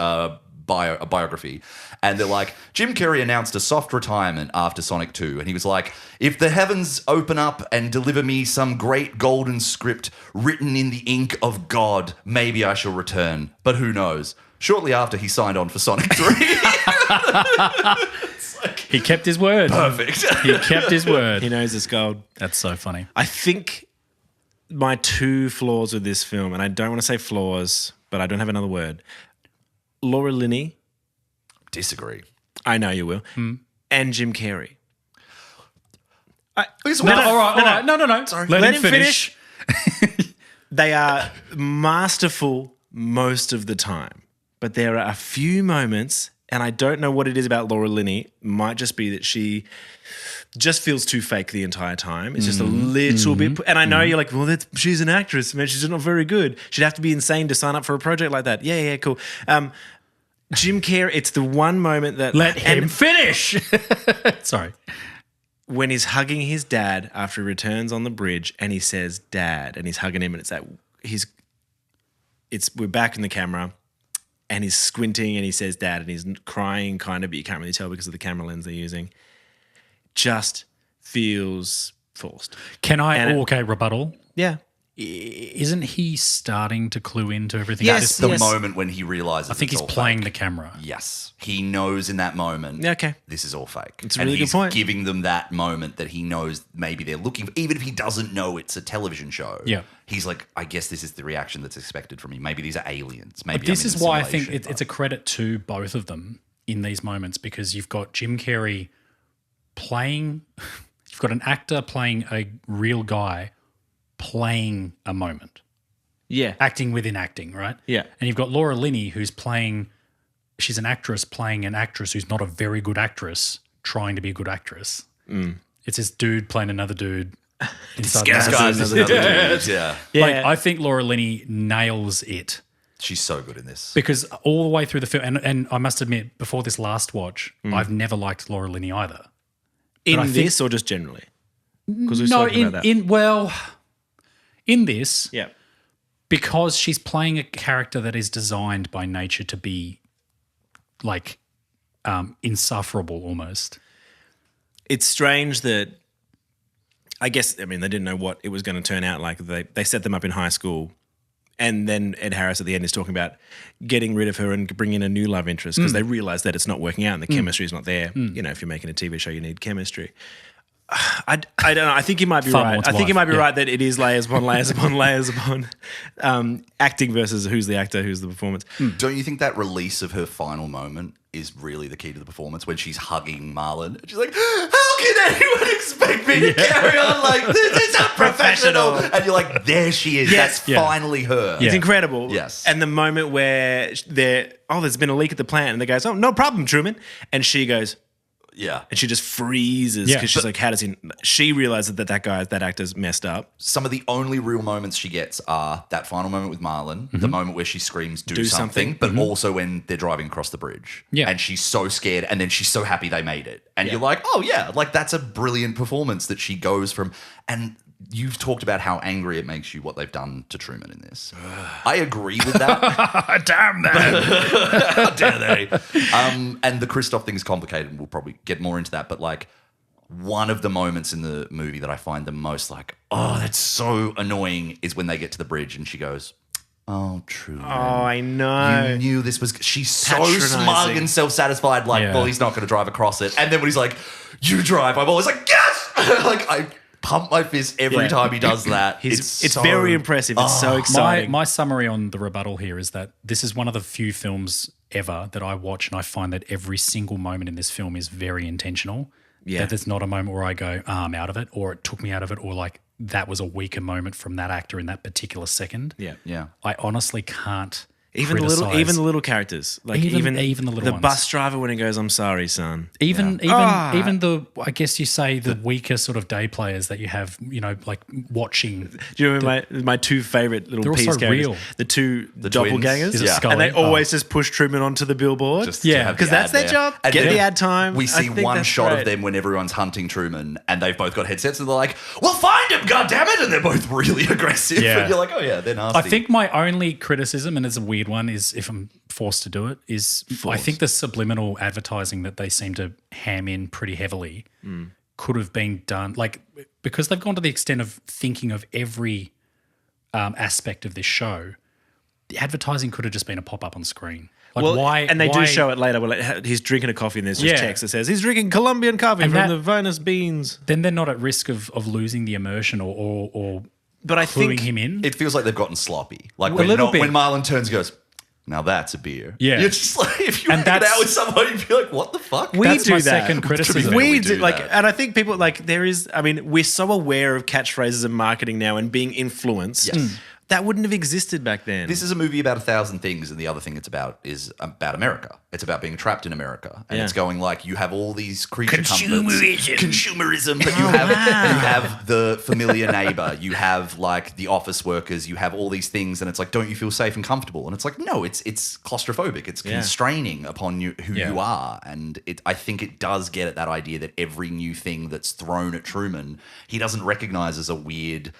Speaker 2: biography, and they're like, Jim Carrey announced a soft retirement after Sonic 2, and he was like, if the heavens open up and deliver me some great golden script written in the ink of God, maybe I shall return, but who knows. Shortly after, he signed on for Sonic 3.
Speaker 3: He kept his word.
Speaker 2: Perfect.
Speaker 3: He kept his word.
Speaker 1: He knows it's gold.
Speaker 3: That's so funny.
Speaker 1: I think my two flaws with this film, and I don't want to say flaws, but I don't have another word. Laura Linney,
Speaker 2: Disagree.
Speaker 1: I know you will, and Jim Carrey.
Speaker 3: All right. No. Sorry. Let him finish.
Speaker 1: They are masterful most of the time, but there are a few moments, and I don't know what it is about Laura Linney. Might just be that she just feels too fake the entire time. It's just a little bit, and I know you're like, well, she's an actress, man. She's just not very good. She'd have to be insane to sign up for a project like that. Yeah, cool. Jim Carrey, it's the one moment that
Speaker 3: Let him finish. Sorry.
Speaker 1: When he's hugging his dad after he returns on the bridge, and he says, "Dad," and he's hugging him, and it's that we're back in the camera. And he's squinting and he says dad and he's crying kind of, but you can't really tell because of the camera lens they're using. Just feels forced.
Speaker 3: Rebuttal?
Speaker 1: Yeah.
Speaker 3: Isn't he starting to clue into everything?
Speaker 2: Yes, the moment when he realizes
Speaker 3: I think he's playing the camera.
Speaker 2: Yes. He knows in that moment, this is all fake.
Speaker 1: It's a really good point.
Speaker 2: He's giving them that moment that he knows maybe they're looking for, even if he doesn't know it's a television show.
Speaker 3: Yeah.
Speaker 2: He's like, I guess this is the reaction that's expected from me. Maybe these are aliens. Maybe
Speaker 3: this is why I think it's a credit to both of them in these moments, because you've got Jim Carrey playing, you've got an actor playing a real guy playing a moment.
Speaker 1: Yeah.
Speaker 3: Acting within acting, right?
Speaker 1: Yeah.
Speaker 3: And you've got Laura Linney who's she's an actress playing an actress who's not a very good actress trying to be a good actress. It's this dude playing another dude.
Speaker 2: This guy's another dude. Yeah.
Speaker 3: Like, I think Laura Linney nails it.
Speaker 2: She's so good in this.
Speaker 3: Because all the way through the film, and I must admit, before this last watch, I've never liked Laura Linney either.
Speaker 1: In this or just generally? Because
Speaker 3: in this,
Speaker 1: yeah,
Speaker 3: because she's playing a character that is designed by nature to be like insufferable almost.
Speaker 1: It's strange that, I guess, I mean, they didn't know what it was going to turn out like. They set them up in high school, and then Ed Harris at the end is talking about getting rid of her and bringing in a new love interest because they realize that it's not working out and the chemistry is not there. You know, if you're making a TV show, you need chemistry. I don't know. I think you might be right. I think you might be right that it is layers upon layers upon layers upon acting versus who's the actor, who's the performance.
Speaker 2: Don't you think that release of her final moment is really the key to the performance when she's hugging Marlon? She's like, how can anyone expect me to carry on like this? It's unprofessional. And you're like, there she is.
Speaker 1: Yes.
Speaker 2: That's finally her.
Speaker 1: It's incredible.
Speaker 2: Yes.
Speaker 1: And the moment where there's been a leak at the plant and the guy goes, oh, no problem, Truman. And she goes,
Speaker 2: yeah.
Speaker 1: And she just freezes because she's like, how does he? She realizes that that actor's messed up.
Speaker 2: Some of the only real moments she gets are that final moment with Marlon, the moment where she screams, do something, but also when they're driving across the bridge.
Speaker 3: Yeah.
Speaker 2: And she's so scared and then she's so happy they made it. And you're like, oh yeah, like that's a brilliant performance that she goes from. And you've talked about how angry it makes you what they've done to Truman in this. I agree with that.
Speaker 3: Damn them.
Speaker 2: How dare they? And the Christoph thing is complicated. We'll probably get more into that. But like one of the moments in the movie that I find the most like, oh, that's so annoying is when they get to the bridge and she goes, oh, Truman.
Speaker 1: Oh, I know.
Speaker 2: You knew this was... She's so
Speaker 1: Patronising.
Speaker 2: smug and self-satisfied. Like, well, he's not going to drive across it. And then when he's like, you drive, I'm always like, yes! Like, I pump my fist every time he does that.
Speaker 1: It's very impressive. It's so exciting.
Speaker 3: My summary on the rebuttal here is that this is one of the few films ever that I watch and I find that every single moment in this film is very intentional.
Speaker 1: Yeah.
Speaker 3: That there's not a moment where I go, I'm out of it, or it took me out of it, or like that was a weaker moment from that actor in that particular second.
Speaker 1: Yeah.
Speaker 2: Yeah.
Speaker 3: I honestly can't
Speaker 1: Even the little characters, like even the little
Speaker 3: ones.
Speaker 1: bus driver when he goes, "I'm sorry, son."
Speaker 3: Even the, I guess you say the weaker sort of day players that you have, like watching.
Speaker 1: Do you remember my two favorite little piece characters?
Speaker 3: Real.
Speaker 1: The two doppelgangers,
Speaker 3: Scully?
Speaker 1: and they always just push Truman onto the billboard. Because that's their job.
Speaker 2: And
Speaker 1: get the ad time.
Speaker 2: We see one shot of them when everyone's hunting Truman, and they've both got headsets, and they're like, "We'll find him, goddammit!" And they're both really aggressive.
Speaker 3: Yeah.
Speaker 2: And you're like, "Oh yeah, they're nasty."
Speaker 3: I think my only criticism, and it's a weird one, is if I'm forced to do it, I think the subliminal advertising that they seem to ham in pretty heavily could have been done, like, because they've gone to the extent of thinking of every aspect of this show. The advertising could have just been a pop-up on screen. Like, why? And they
Speaker 1: do show it later. Well, he's drinking a coffee and there's just text that says he's drinking Colombian coffee from the finest beans.
Speaker 3: Then they're not at risk of losing the immersion or
Speaker 1: but I
Speaker 3: cluing
Speaker 1: think
Speaker 3: him in.
Speaker 2: It feels like they've gotten sloppy. Like
Speaker 3: a little bit.
Speaker 2: When Marlon turns and goes, now that's a beer.
Speaker 3: Yeah.
Speaker 2: You're just like, if you're hanging out with someone, you'd be like, what the fuck?
Speaker 3: That's my second criticism.
Speaker 1: We do like, and I think people like we're so aware of catchphrases and marketing now and being influenced.
Speaker 2: Yes.
Speaker 1: That wouldn't have existed back then.
Speaker 2: This is a movie about 1,000 things, and the other thing it's about is about America. It's about being trapped in America, and it's going like you have all these creature consumerism, but you have the familiar neighbor, you have like the office workers, you have all these things, and it's like, don't you feel safe and comfortable? And it's like, no, it's claustrophobic. It's constraining upon you who you are, and I think it does get at that idea that every new thing that's thrown at Truman, he doesn't recognize as a weird.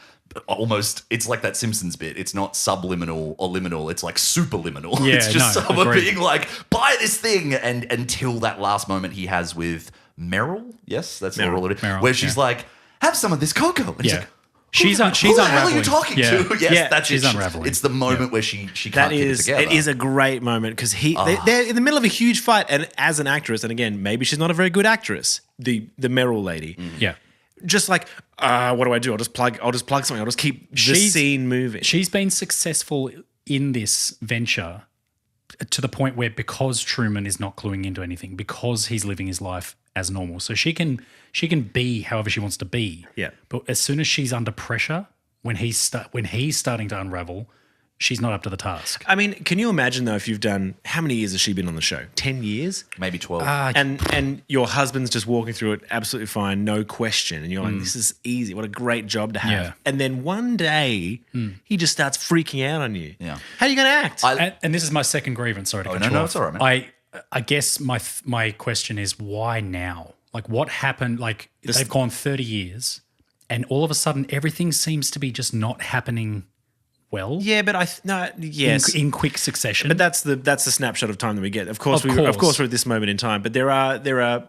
Speaker 2: Almost, it's like that Simpsons bit. It's not subliminal or liminal. It's like superliminal.
Speaker 3: Yeah,
Speaker 2: it's just someone
Speaker 3: agreed.
Speaker 2: being like, "Buy this thing," and until that last moment he has with Meryl. Yes, that's
Speaker 3: Meryl,
Speaker 2: where she's like, "Have some of this cocoa." And he's like,
Speaker 3: She's
Speaker 2: who the hell are
Speaker 3: unraveling.
Speaker 2: you talking to? Yes, that's
Speaker 3: she's
Speaker 2: it.
Speaker 3: unraveling.
Speaker 2: It's the moment where she can't
Speaker 1: That
Speaker 2: keep it
Speaker 1: is,
Speaker 2: together.
Speaker 1: it is a great moment because they're in the middle of a huge fight, and as an actress, and again, maybe she's not a very good actress, the Meryl lady.
Speaker 3: Yeah.
Speaker 1: Just like, what do I do? I'll just plug something. I'll just keep the scene moving.
Speaker 3: She's been successful in this venture to the point where because Truman is not cluing into anything, because he's living his life as normal, so she can be however she wants to be.
Speaker 1: Yeah.
Speaker 3: But as soon as she's under pressure, when he's starting to unravel, she's not up to the task.
Speaker 1: I mean, can you imagine though if you've done how many years has she been on the show? 10 years?
Speaker 2: maybe 12.
Speaker 1: And your husband's just walking through it absolutely fine, no question. And you're like, this is easy. What a great job to have.
Speaker 3: Yeah.
Speaker 1: And then one day he just starts freaking out on you.
Speaker 2: Yeah.
Speaker 1: How are you going to act?
Speaker 3: And this is my second grievance. Sorry to cut you
Speaker 2: no,
Speaker 3: off.
Speaker 2: it's all right, man.
Speaker 3: I guess my question is why now? Like what happened? Like they've gone 30 years and all of a sudden everything seems to be just not happening well.
Speaker 1: Yeah, but yes.
Speaker 3: In quick succession.
Speaker 1: But that's the snapshot of time that we get. Of course,
Speaker 3: Of
Speaker 1: we're
Speaker 3: course.
Speaker 1: at this moment in time. But there are.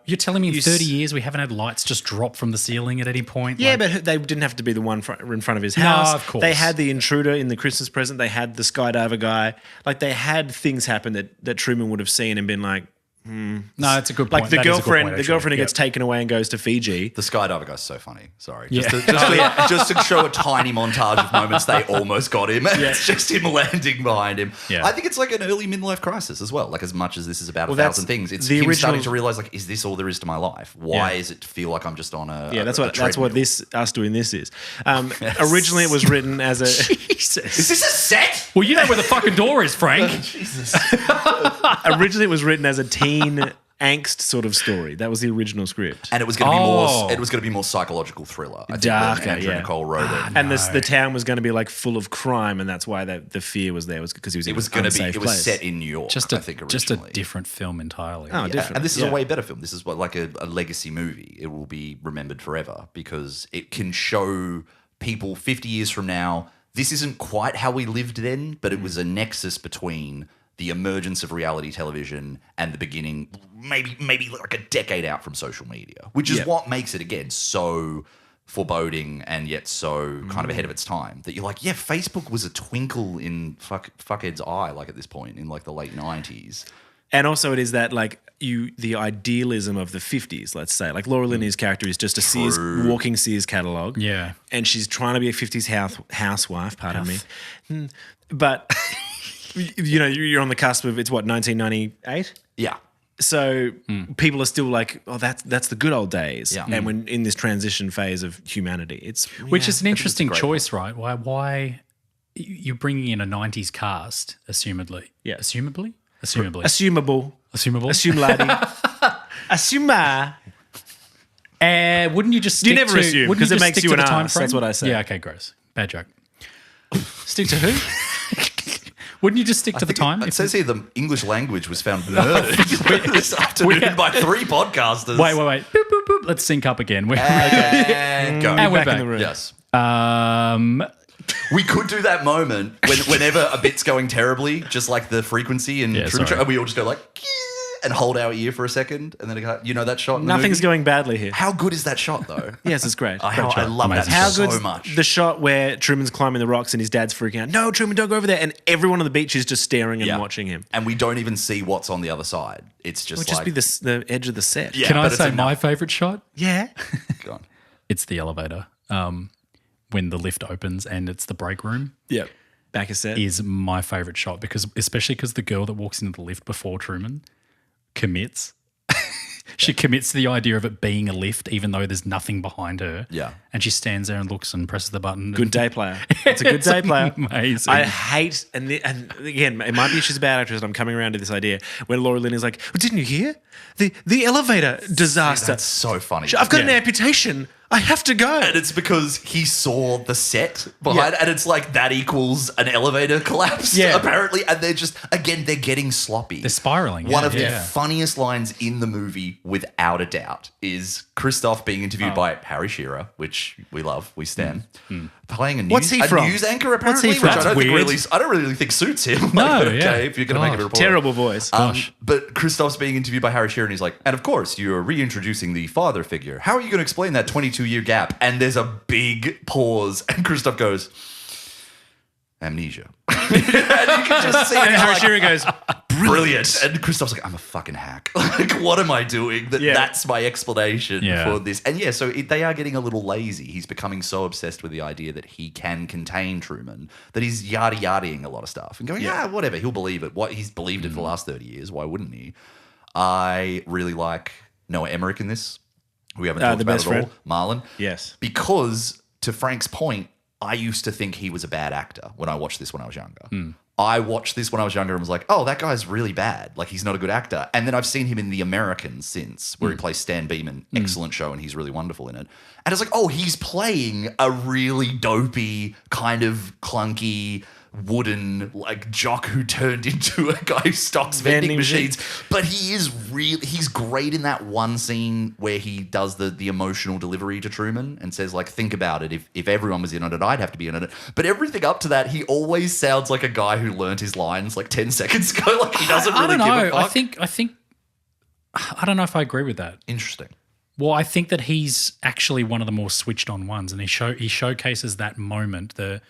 Speaker 3: You're telling me in 30 years we haven't had lights just drop from the ceiling at any point?
Speaker 1: Yeah,
Speaker 3: Like-
Speaker 1: but they didn't have to be the one in front of his house.
Speaker 3: of course.
Speaker 1: They had the intruder in the Christmas present. They had the skydiver guy. Like they had things happen that Truman would have seen and been like,
Speaker 3: no, it's a good
Speaker 1: like
Speaker 3: point.
Speaker 1: the
Speaker 3: That is a good
Speaker 1: girlfriend.
Speaker 3: point,
Speaker 1: The
Speaker 3: actually.
Speaker 1: girlfriend who
Speaker 3: Yep.
Speaker 1: gets taken away and goes to Fiji.
Speaker 2: The skydiver guy's so funny. Sorry.
Speaker 3: Yeah.
Speaker 2: Just to show a tiny montage of moments they almost got him. It's just him landing behind him.
Speaker 3: Yeah.
Speaker 2: I think it's like an early midlife crisis as well. Like as much as this is about
Speaker 1: Well,
Speaker 2: 1,000 things, it's
Speaker 1: the
Speaker 2: him
Speaker 1: original-
Speaker 2: starting to realize like, is this all there is to my life? Why
Speaker 1: Yeah.
Speaker 2: does it feel like I'm just on a
Speaker 1: Yeah, that's
Speaker 2: a
Speaker 1: what
Speaker 2: treadmill?
Speaker 1: this us doing this is. Originally, it was written as a.
Speaker 3: Jesus.
Speaker 2: Is this a set?
Speaker 3: Well, you know where the fucking door is, Frank.
Speaker 2: Jesus.
Speaker 1: Originally, it was written as a teen angst sort of story. That was the original script.
Speaker 2: And it was going to be more.
Speaker 3: Oh.
Speaker 2: It was going to be more psychological thriller. I think
Speaker 1: Darker,
Speaker 2: when Andrew
Speaker 1: yeah.
Speaker 2: Nicole wrote it.
Speaker 1: And the town was going to be like full of crime, and that's why the fear was there. Was because he was.
Speaker 2: It was
Speaker 1: going to
Speaker 2: be.
Speaker 1: be.
Speaker 2: It was set in New York.
Speaker 3: Just
Speaker 2: I think originally.
Speaker 3: a different film entirely.
Speaker 1: Oh,
Speaker 2: Yeah,
Speaker 1: different.
Speaker 2: and this is
Speaker 1: Yeah.
Speaker 2: a way better film. This is like a legacy movie. It will be remembered forever because it can show people 50 years from now, this isn't quite how we lived then, but it was a nexus between the emergence of reality television and the beginning, maybe like a decade out from social media, which is what makes it, again, so foreboding and yet so kind of ahead of its time that you're like, yeah, Facebook was a twinkle in fuckhead's eye, like at this point in like the late 90s.
Speaker 1: And also, it is that like the idealism of the 50s. Let's say, like Laura Linney's character is just a walking Sears catalog.
Speaker 3: Yeah.
Speaker 1: and she's trying to be a 50s housewife. Pardon me, but you know you're on the cusp of it's what 1998.
Speaker 2: Yeah.
Speaker 1: So people are still like, oh, that's the good old days.
Speaker 2: Yeah.
Speaker 1: And when in this transition phase of humanity, it's
Speaker 3: Which is an interesting
Speaker 2: great
Speaker 3: choice, right? Why you're bringing in a 90s cast, assumedly.
Speaker 1: Yeah.
Speaker 3: Assumably?
Speaker 1: assumable,
Speaker 3: Assumable?
Speaker 1: assume lady, assuma.
Speaker 3: Wouldn't you just stick
Speaker 1: You never
Speaker 3: to,
Speaker 1: assume,
Speaker 3: wouldn't
Speaker 1: 'cause it
Speaker 3: just
Speaker 1: makes
Speaker 3: stick
Speaker 1: you
Speaker 3: to
Speaker 1: an
Speaker 3: the time
Speaker 1: ass.
Speaker 3: frame?
Speaker 1: That's what I say.
Speaker 3: Yeah, okay, gross. Bad joke. Stick to who? Wouldn't you just stick to the time?
Speaker 2: It says here the English language was found blurred this afternoon by 3 podcasters.
Speaker 3: Wait. Boop, boop, boop. Let's sync up again.
Speaker 2: And go.
Speaker 3: And we're
Speaker 1: Back
Speaker 3: back.
Speaker 1: in the room.
Speaker 2: Yes.
Speaker 3: Um,
Speaker 2: We could do that moment whenever a bit's going terribly, just like the frequency and Truman Show,
Speaker 3: sorry.
Speaker 2: and we all just go like, and hold our ear for a second, and then it go, you know that shot? In the
Speaker 1: Nothing's
Speaker 2: movie?
Speaker 1: going badly here.
Speaker 2: How good is that shot though?
Speaker 1: Yes, it's great.
Speaker 2: I
Speaker 1: Great shot.
Speaker 2: love that
Speaker 3: Amazing.
Speaker 1: How
Speaker 2: so
Speaker 1: good's
Speaker 2: much.
Speaker 1: the shot where Truman's climbing the rocks and his dad's freaking out? No, Truman, don't go over there. And everyone on the beach is just staring and
Speaker 2: Yeah.
Speaker 1: watching him.
Speaker 2: And we don't even see what's on the other side. It's just
Speaker 1: It would
Speaker 2: like
Speaker 1: just be the edge of the set.
Speaker 2: Yeah,
Speaker 3: Can I
Speaker 2: but it's
Speaker 3: say
Speaker 2: enough.
Speaker 3: my favourite shot?
Speaker 1: Yeah.
Speaker 2: Go on.
Speaker 3: It's the elevator. When the lift opens and it's the break room
Speaker 1: Yep. Back a set.
Speaker 3: is my favourite shot especially because the girl that walks into the lift before Truman commits. she commits to the idea of it being a lift, even though there's nothing behind her.
Speaker 2: Yeah.
Speaker 3: And she stands there and looks and presses the button.
Speaker 1: Good day player. It's a good day player.
Speaker 3: Amazing.
Speaker 1: I hate, and again, it might be she's a bad actress, and I'm coming around to this idea when Laura Linney is like, well, didn't you hear? The elevator disaster.
Speaker 2: That's so funny.
Speaker 1: I've got an amputation. I have to go.
Speaker 2: And it's because he saw the set behind, and it's like that equals an elevator collapse, apparently. And they're just, again, they're getting sloppy.
Speaker 3: They're spiraling.
Speaker 2: One of the funniest lines in the movie, without a doubt, is Christoph being interviewed by Harry Shearer, which we love, we stand, playing a
Speaker 1: What's he from?
Speaker 2: news anchor, apparently,
Speaker 1: What's he from?
Speaker 2: which
Speaker 1: That's
Speaker 2: I don't really think suits him.
Speaker 3: No,
Speaker 2: if you're going to make a report.
Speaker 1: Terrible voice.
Speaker 2: But Christoph's being interviewed by Harry Shearer, and he's like, and of course, you're reintroducing the father figure. How are you going to explain that 22-year gap? And there's a big pause, and Christoph goes, amnesia. And you can just see
Speaker 1: and Harry Shearer goes,
Speaker 2: brilliant. And Christoph's like, I'm a fucking hack. Like, what am I doing? That's my explanation for this. And so they are getting a little lazy. He's becoming so obsessed with the idea that he can contain Truman that he's yada-yadaing a lot of stuff and going, whatever, he'll believe it. What he's believed it for the last 30 years. Why wouldn't he? I really like Noah Emmerich in this. We haven't talked about it at all. Marlon.
Speaker 1: Yes.
Speaker 2: Because, to Frank's point, I used to think he was a bad actor when I watched this when I was younger. I watched this when I was younger and was like, oh, that guy's really bad. Like, he's not a good actor. And then I've seen him in The Americans since, where he plays Stan Beeman. Excellent show, and he's really wonderful in it. And it's like, oh, he's playing a really dopey, kind of clunky, wooden like jock who turned into a guy who stocks vending machines. But he's great in that one scene where he does the emotional delivery to Truman and says, like, think about it. If everyone was in on it, I'd have to be in on it. But everything up to that, he always sounds like a guy who learned his lines like 10 seconds ago. Like, he doesn't really give a fuck.
Speaker 3: I think I don't know if I agree with that.
Speaker 2: Interesting.
Speaker 3: Well, I think that he's actually one of the more switched on ones, and he showcases that moment, the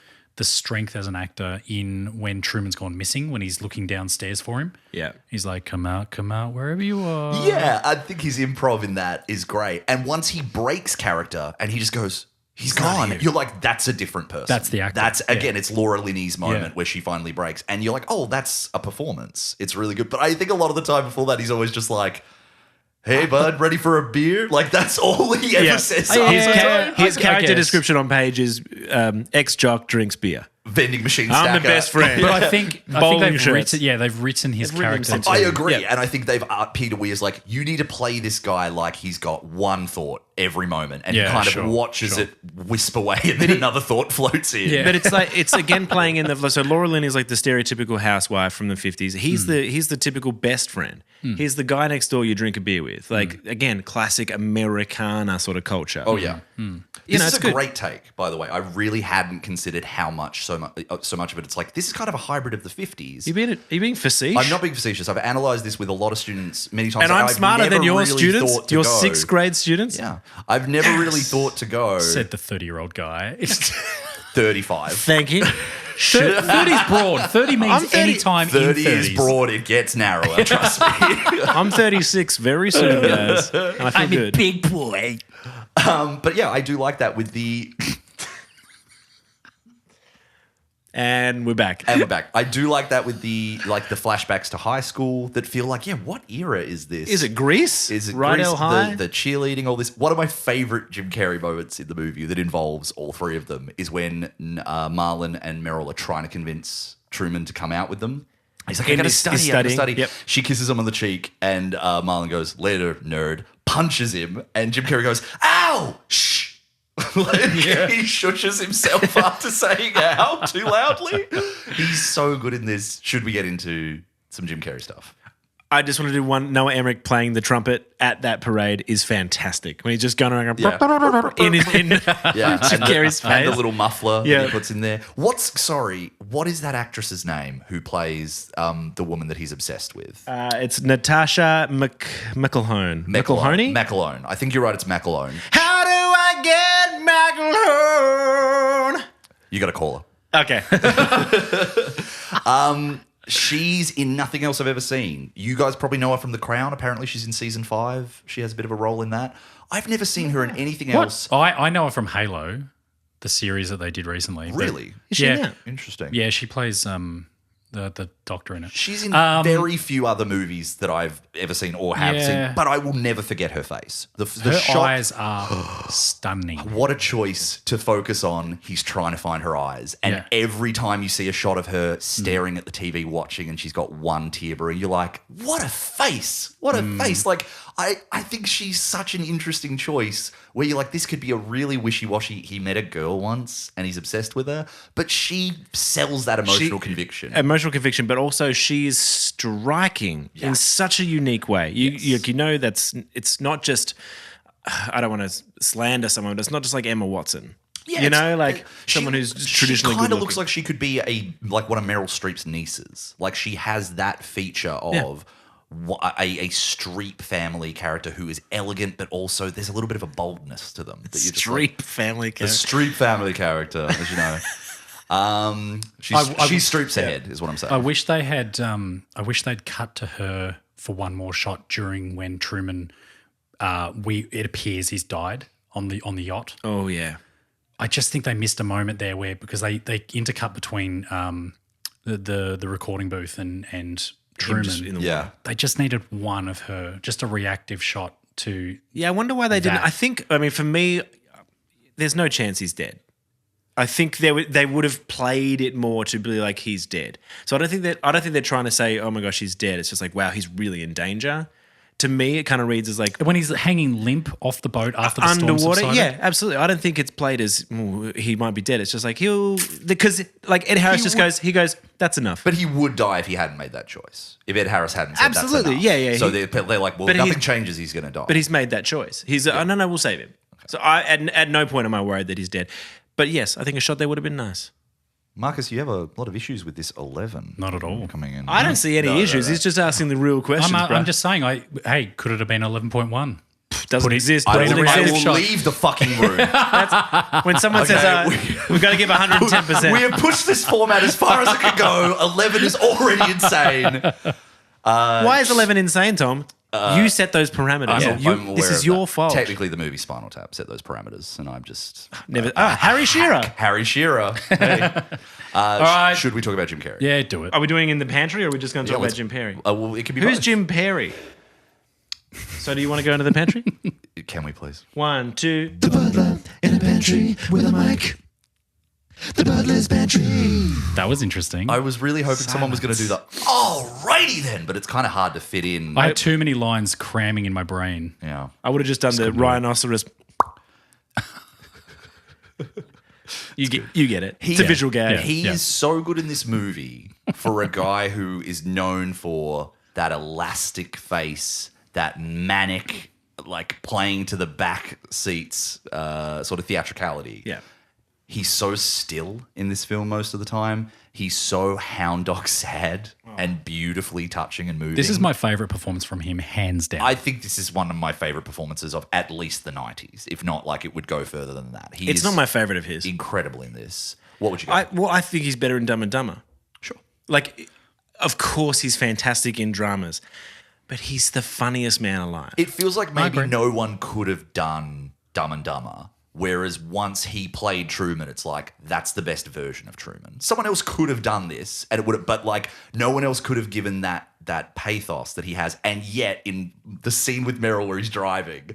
Speaker 3: strength as an actor in when Truman's gone missing, when he's looking downstairs for him. Yeah. He's like, come out, wherever you are.
Speaker 2: Yeah, I think his improv in that is great. And once he breaks character and he just goes, he's gone, you're like, that's a different person.
Speaker 3: That's the actor.
Speaker 2: That's, again, it's Laura Linney's moment where she finally breaks. And you're like, oh, that's a performance. It's really good. But I think a lot of the time before that, he's always just like, hey, bud, ready for a beer? Like, that's all he ever says.
Speaker 1: His character description on page is ex-jock drinks beer.
Speaker 2: Vending machine stacker.
Speaker 1: I'm the best friend.
Speaker 3: But I think they've written his character.
Speaker 2: I agree. And I think they've Peter Weir's like, you need to play this guy like he's got one thought every moment. And he kind of watches it wisp away and then another thought floats in.
Speaker 1: Yeah. But it's like, it's again playing in the, so Laura Linney is like the stereotypical housewife from the 50s. He's the typical best friend. He's the guy next door you drink a beer with. Like, again, classic Americana sort of culture.
Speaker 2: Oh, yeah. This is a great take, by the way. I really hadn't considered how much, so much of it. It's like, this is kind of a hybrid of the 50s.
Speaker 1: Are you being facetious?
Speaker 2: I'm not being facetious. I've analysed this with a lot of students many times.
Speaker 1: And I'm smarter than your students, your sixth grade students.
Speaker 2: Yeah. I've never really thought to go.
Speaker 3: Said the 30-year-old guy.
Speaker 2: 35.
Speaker 1: Thank you.
Speaker 3: 30 is broad. 30 means any time in 30s.
Speaker 2: 30 is broad. It gets narrower, trust me.
Speaker 1: I'm 36 very soon, guys. And I feel good.
Speaker 3: I'm a big boy.
Speaker 2: But yeah, I do like that with the...
Speaker 1: And we're back.
Speaker 2: I do like that with the flashbacks to high school that feel like, what era is this?
Speaker 1: Is it Grease?
Speaker 2: Is it
Speaker 1: Rydell
Speaker 2: Grease?
Speaker 1: High?
Speaker 2: The cheerleading, all this. One of my favorite Jim Carrey moments in the movie that involves all three of them is when Marlon and Meryl are trying to convince Truman to come out with them. He's like, I gotta study. Yep. She kisses him on the cheek and Marlon goes, later, nerd, punches him. And Jim Carrey goes, ow, shh. He shushes himself after saying ow too loudly. He's so good in this. Should we get into some Jim Carrey stuff?
Speaker 1: I just want to do one. Noah Emmerich playing the trumpet at that parade is fantastic. When he's just going around in Jim Carrey's face.
Speaker 2: And the little muffler that he puts in there. What is that actress's name who plays the woman that he's obsessed with?
Speaker 1: It's Natasha McElhone.
Speaker 2: McElhone. I think you're right, it's McElhone.
Speaker 1: How do I get McElhone?
Speaker 2: You got to call
Speaker 1: her.
Speaker 2: Okay. She's in nothing else I've ever seen. You guys probably know her from The Crown. Apparently she's in season 5. She has a bit of a role in that. I've never seen her in anything else.
Speaker 3: I know her from Halo, the series that they did recently.
Speaker 2: Really?
Speaker 1: Is she in that?
Speaker 2: Interesting.
Speaker 3: Yeah, she plays the doctor in it.
Speaker 2: She's in very few other movies that I've ever seen or have seen, but I will never forget her face. The
Speaker 3: Her
Speaker 2: shot,
Speaker 3: eyes are stunning.
Speaker 2: what a choice to focus on. He's trying to find her eyes. And every time you see a shot of her staring at the TV watching and she's got one tear brewing, you're like, what a face. What a face. Like, I think she's such an interesting choice where you're like, this could be a really wishy-washy, he met a girl once and he's obsessed with her, but she sells that emotional conviction.
Speaker 1: Emotional conviction, but also she is striking in such a unique way. You know that's it's not just, I don't want to slander someone, but it's not just like Emma Watson.
Speaker 2: Yeah,
Speaker 1: you know, like someone who's traditionally
Speaker 2: She kind
Speaker 1: good
Speaker 2: of looks
Speaker 1: looking.
Speaker 2: like she could be like one of Meryl Streep's nieces. Like she has that feature of a Streep family character who is elegant, but also there's a little bit of a boldness to them. That you're just like,
Speaker 1: Streep family
Speaker 2: the
Speaker 1: character.
Speaker 2: Streep family character, as you know. She's Streep's ahead, is what I'm saying.
Speaker 3: I wish they had. I wish they'd cut to her for one more shot during when Truman. It appears he's died on the yacht.
Speaker 1: Oh yeah.
Speaker 3: I just think they missed a moment there where because they intercut between the recording booth and Truman. They just needed one of her, just a reactive shot to.
Speaker 1: Yeah, I wonder why they didn't. I think. I mean, for me, there's no chance he's dead. I think they would have played it more to be like he's dead. So I don't think they're trying to say, oh my gosh, he's dead. It's just like, wow, he's really in danger. To me, it kind of reads as like
Speaker 3: when he's hanging limp off the boat after the storm
Speaker 1: underwater.
Speaker 3: subsided.
Speaker 1: Yeah, absolutely. I don't think it's played as he might be dead. It's just like because like Ed Harris he goes, that's enough.
Speaker 2: But he would die if he hadn't made that choice. If Ed Harris hadn't said
Speaker 1: absolutely,
Speaker 2: that's enough.
Speaker 1: yeah.
Speaker 2: So they're like, well, nothing changes. He's going to die.
Speaker 1: But he's made that choice. He's no, we'll save him. Okay. So at no point am I worried that he's dead. But yes, I think a shot there would have been nice.
Speaker 2: Marcus, you have a lot of issues with this 11.
Speaker 3: Not at all.
Speaker 2: Coming in.
Speaker 1: I don't see any issues. He's just asking the real questions, bro.
Speaker 3: I'm just saying, could it have been 11.1?
Speaker 1: Doesn't exist.
Speaker 2: I
Speaker 1: Doesn't
Speaker 2: will
Speaker 1: exist.
Speaker 2: leave the fucking room.
Speaker 1: When someone says, we've got to give 110%.
Speaker 2: We have pushed this format as far as it could go. 11 is already insane.
Speaker 1: Why is 11 insane, Tom? You set those parameters.
Speaker 2: I'm aware
Speaker 1: this is
Speaker 2: of
Speaker 1: your
Speaker 2: that.
Speaker 1: fault.
Speaker 2: Technically, the movie Spinal Tap set those parameters, and I'm just
Speaker 1: Never. Harry Shearer.
Speaker 2: Harry Shearer. Hey.
Speaker 3: All right.
Speaker 2: Should we talk about Jim Carrey?
Speaker 3: Yeah, do it.
Speaker 1: Are we doing in the pantry, or are we just going to talk about Jim Perry?
Speaker 2: Well, it could be.
Speaker 1: Who's
Speaker 2: both.
Speaker 1: Jim Perry? So, do you want to go into the pantry?
Speaker 2: Can we please?
Speaker 1: 1, 2.
Speaker 4: The butler in the pantry with a mic. The butler's pantry.
Speaker 3: That was interesting.
Speaker 2: I was really hoping someone was going to do that. Alrighty then, but it's kind of hard to fit in.
Speaker 3: I had too many lines cramming in my brain.
Speaker 2: Yeah.
Speaker 1: I would have just done the rhinoceros. You get it. It's a visual gag.
Speaker 2: He is so good in this movie for a guy who is known for that elastic face, that manic, like playing to the back seats sort of theatricality.
Speaker 1: Yeah.
Speaker 2: He's so still in this film most of the time. He's so hound dog sad and beautifully touching and moving.
Speaker 3: This is my favorite performance from him, hands down.
Speaker 2: I think this is one of my favorite performances of at least the 90s. If not, like it would go further than that.
Speaker 1: It's not my favorite of his.
Speaker 2: Incredible in this. What would you go?
Speaker 1: I think he's better in Dumb and Dumber.
Speaker 2: Sure.
Speaker 1: Like, of course he's fantastic in dramas, but he's the funniest man alive.
Speaker 2: It feels like maybe no one could have done Dumb and Dumber. Whereas once he played Truman, it's like, that's the best version of Truman. Someone else could have done this, and it would have, but like no one else could have given that pathos that he has. And yet in the scene with Meryl where he's driving,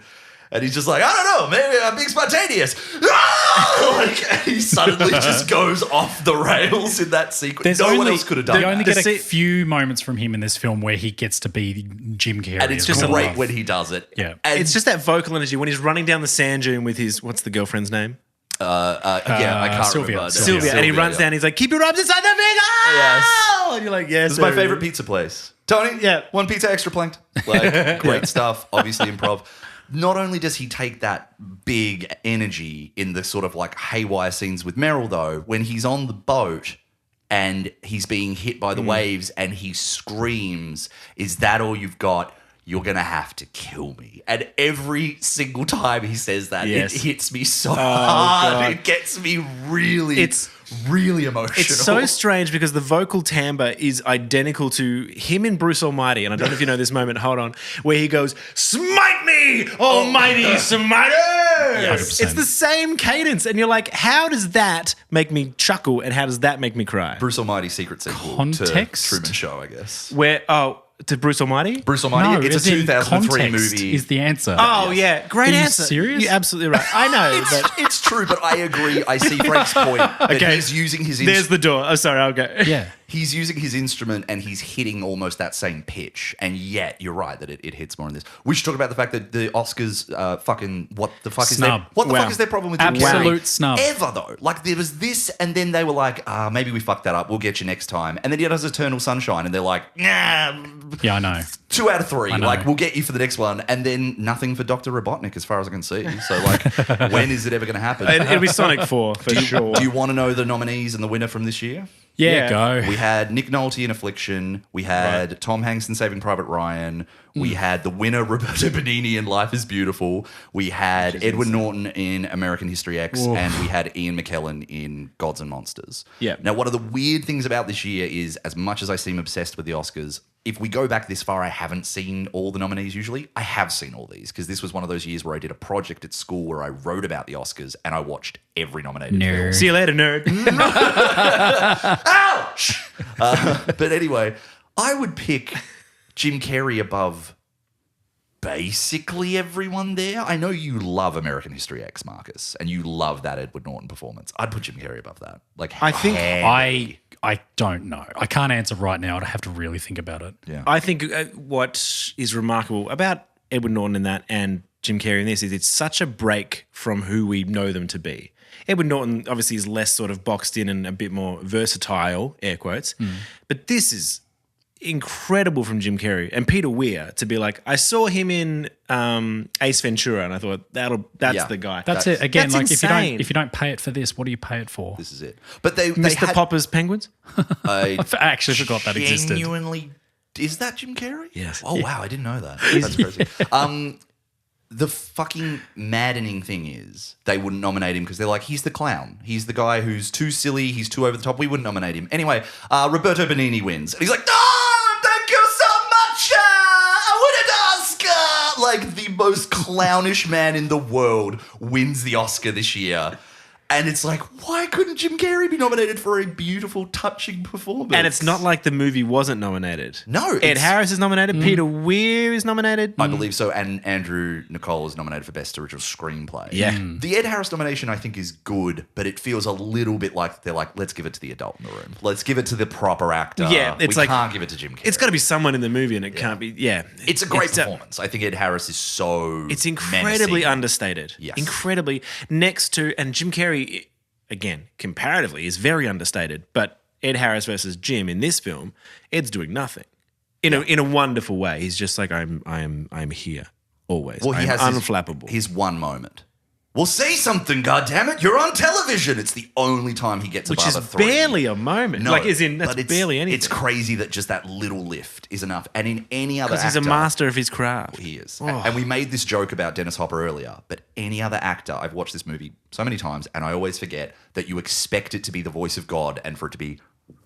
Speaker 2: and he's just like, I don't know, maybe I'm being spontaneous. Like, and he suddenly just goes off the rails in that sequence. No one else could have done
Speaker 3: You
Speaker 2: that.
Speaker 3: only get a few moments from him in this film where he gets to be Jim Carrey.
Speaker 2: And it's just great when he does it.
Speaker 3: Yeah.
Speaker 2: And
Speaker 1: It's just that vocal energy when he's running down the sand dune with his, what's the girlfriend's name?
Speaker 2: I can't
Speaker 3: Sylvia.
Speaker 2: remember.
Speaker 1: Sylvia. And he runs down, he's like, keep your arms inside the big hole! And you're like, yes.
Speaker 2: This is my favorite pizza place. Tony,
Speaker 1: Yeah.
Speaker 2: one pizza extra planked. Like, great stuff. Obviously improv. Not only does he take that big energy in the sort of like haywire scenes with Meryl, though, when he's on the boat and he's being hit by the waves and he screams, is that all you've got? You're going to have to kill me. And every single time he says that,
Speaker 1: Yes.
Speaker 2: it hits me so hard.
Speaker 1: God.
Speaker 2: It gets me really, really emotional.
Speaker 1: It's so strange because the vocal timbre is identical to him in Bruce Almighty. And I don't know if you know this moment, hold on, where he goes, smite me, almighty smiter! Yes!
Speaker 3: 100%.
Speaker 1: It's the same cadence. And you're like, how does that make me chuckle and how does that make me cry?
Speaker 2: Bruce Almighty's secret sequel
Speaker 3: Context?
Speaker 2: to Truman Show, I guess.
Speaker 1: Where, to Bruce Almighty?
Speaker 2: Bruce Almighty, it's
Speaker 3: as
Speaker 2: a
Speaker 3: in
Speaker 2: 2003
Speaker 3: context
Speaker 2: movie.
Speaker 3: is the answer.
Speaker 1: Oh, yeah. Great
Speaker 3: Are you
Speaker 1: answer.
Speaker 3: serious?
Speaker 1: You're absolutely right. I know, but
Speaker 2: It's true, but I agree. I see Frank's point. That
Speaker 1: Okay.
Speaker 2: he's using his
Speaker 1: there's the door. Oh, sorry, I'll go.
Speaker 3: Yeah.
Speaker 2: he's using his instrument and he's hitting almost that same pitch. And yet, you're right that it hits more in this. We should talk about the fact that the Oscars fucking what the fuck is
Speaker 3: Snub.
Speaker 2: their what the
Speaker 1: Wow.
Speaker 2: fuck is their problem with Jim
Speaker 3: Absolute
Speaker 2: Carrey?
Speaker 3: snub.
Speaker 2: Ever though, like there was this, and then they were like, maybe we fucked that up. We'll get you next time. And then he does Eternal Sunshine, and they're like, nah.
Speaker 3: Yeah, I know.
Speaker 2: 2 out of 3.
Speaker 3: know.
Speaker 2: Like, we'll get you for the next one. And then nothing for Dr. Robotnik as far as I can see. So, like, when is it ever going to happen?
Speaker 1: It'll be Sonic 4 for sure.
Speaker 2: Do you want to know the nominees and the winner from this year?
Speaker 3: Yeah, go.
Speaker 2: We had Nick Nolte in Affliction. We had Tom Hanks in Saving Private Ryan. We had the winner, Roberto Benigni in Life is Beautiful. We had Edward Norton in American History X. And we had Ian McKellen in Gods and Monsters.
Speaker 1: Yeah.
Speaker 2: Now, one of the weird things about this year is, as much as I seem obsessed with the Oscars, if we go back this far, I haven't seen all the nominees usually. I have seen all these because this was one of those years where I did a project at school where I wrote about the Oscars and I watched every nominated film.
Speaker 3: Nerd.
Speaker 1: See you later, nerd.
Speaker 2: Ouch! But anyway, I would pick Jim Carrey above basically everyone there. I know you love American History X, Marcus, and you love that Edward Norton performance. I'd put Jim Carrey above that. Like,
Speaker 1: I think
Speaker 3: I don't know. I can't answer right now. I'd have to really think about it.
Speaker 2: yeah.
Speaker 1: I think what is remarkable about Edward Norton in that and Jim Carrey in this is it's such a break from who we know them to be. Edward Norton obviously is less sort of boxed in and a bit more versatile, air quotes. But this is incredible from Jim Carrey and Peter Weir to be like, I saw him in Ace Ventura and I thought that's
Speaker 2: Yeah.
Speaker 1: the guy.
Speaker 3: That's it. Again,
Speaker 1: That's
Speaker 3: like
Speaker 1: insane.
Speaker 3: if you don't pay it for this, what do you pay it for?
Speaker 2: This is it. But they
Speaker 1: Mr.
Speaker 2: had
Speaker 1: Popper's Penguins?
Speaker 3: I actually forgot that existed.
Speaker 2: genuinely. Is that Jim Carrey?
Speaker 1: Yes.
Speaker 2: Oh wow, I didn't know that. That's crazy. The fucking maddening thing is they wouldn't nominate him because they're like, he's the clown. He's the guy who's too silly. He's too over the top. We wouldn't nominate him. Anyway, Roberto Benigni wins. And he's like, oh, thank you so much. I win an Oscar. Like the most clownish man in the world wins the Oscar this year. And it's like, why couldn't Jim Carrey be nominated for a beautiful, touching performance?
Speaker 1: And it's not like the movie wasn't nominated.
Speaker 2: No,
Speaker 1: Ed
Speaker 2: it's-
Speaker 1: Harris is nominated. Peter Weir is nominated.
Speaker 2: I believe so. And Andrew Nicole is nominated for Best Original Screenplay.
Speaker 1: Yeah.
Speaker 2: The Ed Harris nomination, I think, is good, but it feels a little bit like they're like, let's give it to the adult in the room. Let's give it to the proper actor.
Speaker 1: Yeah, it's
Speaker 2: we
Speaker 1: like-
Speaker 2: can't give it to Jim Carrey.
Speaker 1: It's got to be someone in the movie and it can't be,
Speaker 2: It's a great performance. I think Ed Harris is so
Speaker 1: It's incredibly
Speaker 2: menacing.
Speaker 1: understated.
Speaker 2: Yes.
Speaker 1: Incredibly. Next to, and Jim Carrey, again, comparatively, is very understated. But Ed Harris versus Jim in this film, Ed's doing nothing. In a wonderful way. He's just like, I'm here always.
Speaker 2: Well, he
Speaker 1: I'm
Speaker 2: has
Speaker 1: unflappable.
Speaker 2: his one moment. Well, say something, goddammit. You're on television. It's the only time he gets
Speaker 1: which
Speaker 2: above
Speaker 1: is
Speaker 2: a 3.
Speaker 1: barely a moment.
Speaker 2: No,
Speaker 1: like, as in, that's
Speaker 2: but it's-
Speaker 1: barely anything.
Speaker 2: It's crazy that just that little lift is enough. And in any other
Speaker 1: because he's a
Speaker 2: actor-
Speaker 1: master of his craft.
Speaker 2: He is.
Speaker 1: Oh.
Speaker 2: And we made this joke about Dennis Hopper earlier, but any other actor, I've watched this movie so many times, and I always forget that you expect it to be the voice of God and for it to be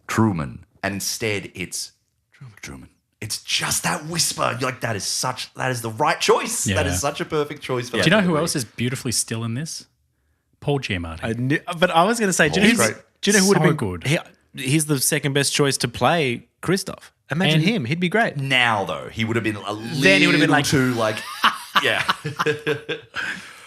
Speaker 2: Truman. And instead, it's Truman. It's just that whisper. You're like, that is the right choice.
Speaker 3: Yeah.
Speaker 2: That is such a perfect choice for that.
Speaker 3: Do you know who
Speaker 2: delivery.
Speaker 3: else is beautifully still in this? Paul Giamatti.
Speaker 1: But I was going to say, do you know,
Speaker 2: Paul's
Speaker 1: do you know who would have
Speaker 3: so
Speaker 1: been
Speaker 3: good.
Speaker 1: He's the second best choice to play Christoph. Imagine
Speaker 3: And-
Speaker 1: him. He'd be great.
Speaker 2: Now, though, he would have been a
Speaker 1: Then he would have been like-
Speaker 2: too, like, yeah.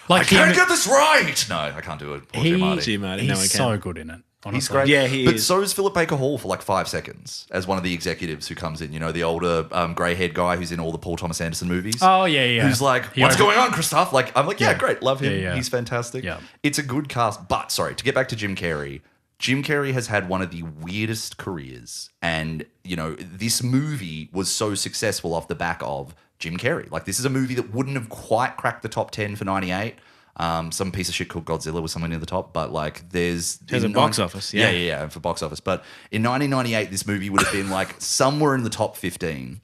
Speaker 3: Like
Speaker 2: I can't get this right. No, I can't do it. Paul Giamatti.
Speaker 1: Giamatti,
Speaker 3: he's
Speaker 1: no one can.
Speaker 3: so good in it. Honestly.
Speaker 2: He's great.
Speaker 1: Yeah, he
Speaker 2: but
Speaker 1: is.
Speaker 2: so is Philip Baker Hall for like 5 seconds as one of the executives who comes in. You know, the older grey-haired guy who's in all the Paul Thomas Anderson movies.
Speaker 3: Oh, yeah.
Speaker 2: Who's like,
Speaker 3: He
Speaker 2: what's
Speaker 3: over-
Speaker 2: going on, Christoph? Like, I'm like, yeah,
Speaker 3: Yeah.
Speaker 2: great. Love him.
Speaker 3: Yeah.
Speaker 2: He's fantastic.
Speaker 3: Yeah.
Speaker 2: It's a good cast. But, sorry, to get back to Jim Carrey, Jim Carrey has had one of the weirdest careers. And, you know, this movie was so successful off the back of Jim Carrey. Like, this is a movie that wouldn't have quite cracked the top 10 for 98. Some piece of shit called Godzilla was somewhere near the top, but like there's
Speaker 1: Has a box office, yeah.
Speaker 2: yeah, for box office. But in 1998, this movie would have been like somewhere in the top 15,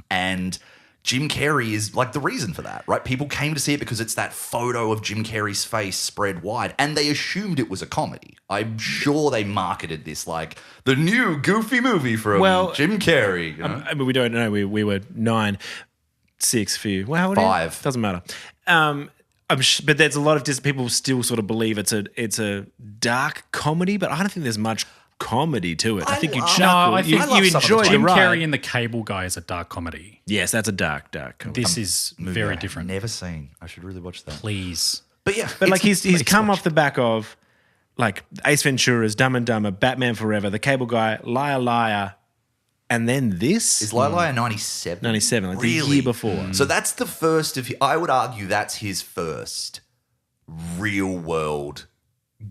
Speaker 2: and Jim Carrey is like the reason for that, right? People came to see it because it's that photo of Jim Carrey's face spread wide, and they assumed it was a comedy. I'm sure they marketed this like the new goofy movie from Jim Carrey. You know?
Speaker 1: I mean, we don't know. We were 9, 6 for you. Well, how old are you?
Speaker 2: 5.
Speaker 1: Doesn't matter. but there's a lot of people still sort of believe it's a dark comedy, but I don't think there's much comedy to it. I think you
Speaker 2: love-
Speaker 1: chuckle.
Speaker 3: No, I think-
Speaker 1: you
Speaker 2: I love some of
Speaker 1: enjoy
Speaker 2: the
Speaker 1: the
Speaker 3: Jim
Speaker 1: ride.
Speaker 3: Carrey and the Cable Guy is a dark comedy.
Speaker 1: Yes, that's a dark comedy.
Speaker 3: This is very
Speaker 2: I've
Speaker 3: different.
Speaker 2: Never seen. I should really watch that.
Speaker 3: Please.
Speaker 2: But yeah,
Speaker 1: But like
Speaker 2: it's-
Speaker 1: he's come off the back of like Ace Ventura's Dumb and Dumber, Batman Forever, The Cable Guy, Liar Liar, and then this
Speaker 2: Is Liar 97?
Speaker 1: 97, like the
Speaker 2: Really?
Speaker 1: year before.
Speaker 2: So that's the first of. I would argue that's his first real world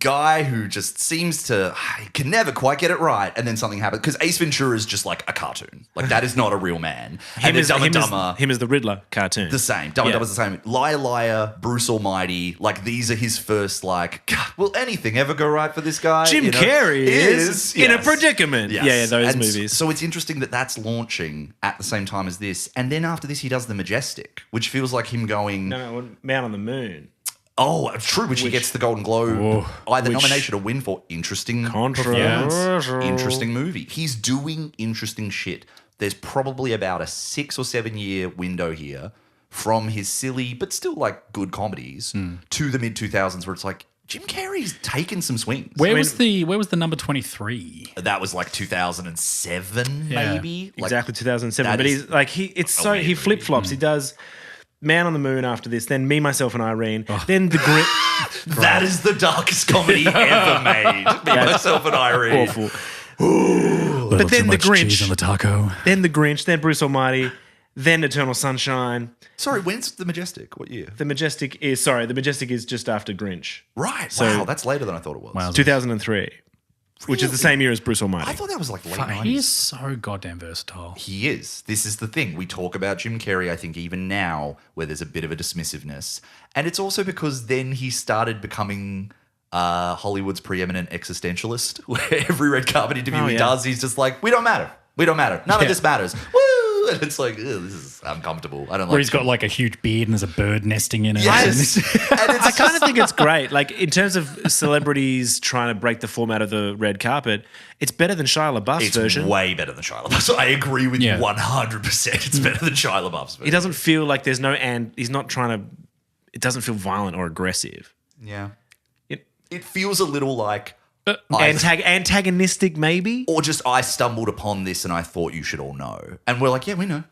Speaker 2: guy who just seems to can never quite get it right, and then something happens because Ace Ventura is just like a cartoon. Like that is not a real man. And then Dumb and Dumber.
Speaker 1: him as the Riddler cartoon.
Speaker 2: The same. Dumb and Dumber's the same. Liar, Liar, Bruce Almighty. Like these are his first. Like, will anything ever go right for this guy?
Speaker 1: Jim Carrey is in a predicament.
Speaker 2: Yes.
Speaker 1: Yeah, those
Speaker 2: And
Speaker 1: movies.
Speaker 2: So it's interesting that that's launching at the same time as this, and then after this he does The Majestic, which feels like him going.
Speaker 1: No, Man on the Moon.
Speaker 2: Oh, true. Which he gets the Golden Globe, either
Speaker 1: Which-
Speaker 2: nomination or win for. Interesting
Speaker 1: Controversial.
Speaker 2: Interesting movie. He's doing interesting shit. There's probably about a 6 or 7 year window here from his silly but still like good comedies to the mid 2000s where it's like Jim Carrey's taken some swings.
Speaker 3: Where was the number 23?
Speaker 2: That was like 2007
Speaker 3: Yeah.
Speaker 2: maybe. Like,
Speaker 1: Exactly 2007.
Speaker 2: that
Speaker 1: But
Speaker 2: is
Speaker 1: he's like he flip flops. He does Man on the Moon after this, then Me, Myself, and Irene, then The Grit.
Speaker 2: that is the darkest comedy ever made. Me, Myself, and Irene.
Speaker 1: Awful. But then The Grinch.
Speaker 3: on the taco.
Speaker 1: Then The Grinch, then Bruce Almighty, then Eternal Sunshine.
Speaker 2: Sorry, when's The Majestic? What year?
Speaker 1: The Majestic is just after Grinch.
Speaker 2: Right.
Speaker 1: So-
Speaker 2: wow, that's later than I thought it was.
Speaker 3: Wow.
Speaker 1: 2003, which is the same year as Bruce Almighty.
Speaker 2: I thought that was like late
Speaker 3: Fuck,
Speaker 2: 90s.
Speaker 3: he is so goddamn versatile.
Speaker 2: He is. This is the thing. We talk about Jim Carrey, I think, even now, where there's a bit of a dismissiveness. And it's also because then he started becoming Hollywood's preeminent existentialist, where every red carpet interview he does, he's just like, we don't matter. We don't matter. None of this matters. Woo! And it's like, this is uncomfortable. I don't like
Speaker 3: Where he's got like a huge beard and there's a bird nesting in it.
Speaker 2: Yes. And it's
Speaker 1: I kind of think it's great. Like in terms of celebrities trying to break the format of the red carpet, it's better than Shia LaBeouf's
Speaker 2: It's
Speaker 1: version.
Speaker 2: way better than Shia LaBeouf. So I agree with
Speaker 3: Yeah.
Speaker 2: you 100%. It's better than Shia LaBeouf's version.
Speaker 1: He doesn't feel like there's no and he's not trying to. It doesn't feel violent or aggressive.
Speaker 2: Yeah.
Speaker 1: It-
Speaker 2: It feels a little like...
Speaker 1: Antagonistic, maybe.
Speaker 2: Or just I stumbled upon this and I thought you should all know. And we're like, yeah, we know.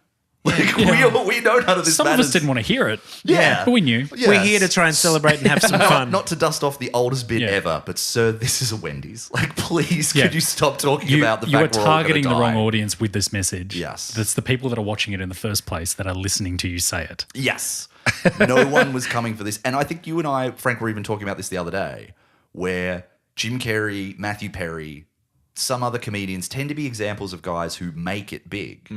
Speaker 2: Like, we know none of this
Speaker 3: Some
Speaker 2: matters.
Speaker 3: of us didn't want to hear it.
Speaker 2: Yeah.
Speaker 3: But we knew.
Speaker 2: Yes.
Speaker 1: We're here to try and celebrate and have some fun.
Speaker 2: Not to dust off the oldest bit
Speaker 3: Yeah.
Speaker 2: ever, but sir, this is a Wendy's. Like, please,
Speaker 3: Yeah.
Speaker 2: could you stop talking
Speaker 3: You
Speaker 2: about the
Speaker 3: are
Speaker 2: fact we're all gonna
Speaker 3: targeting the
Speaker 2: die?
Speaker 3: wrong audience with this message.
Speaker 2: Yes.
Speaker 3: That's the people that are watching it in the first place that are listening to you say it.
Speaker 2: Yes. No one was coming for this. And I think you and I, Frank, were even talking about this the other day, where Jim Carrey, Matthew Perry, some other comedians tend to be examples of guys who make it big.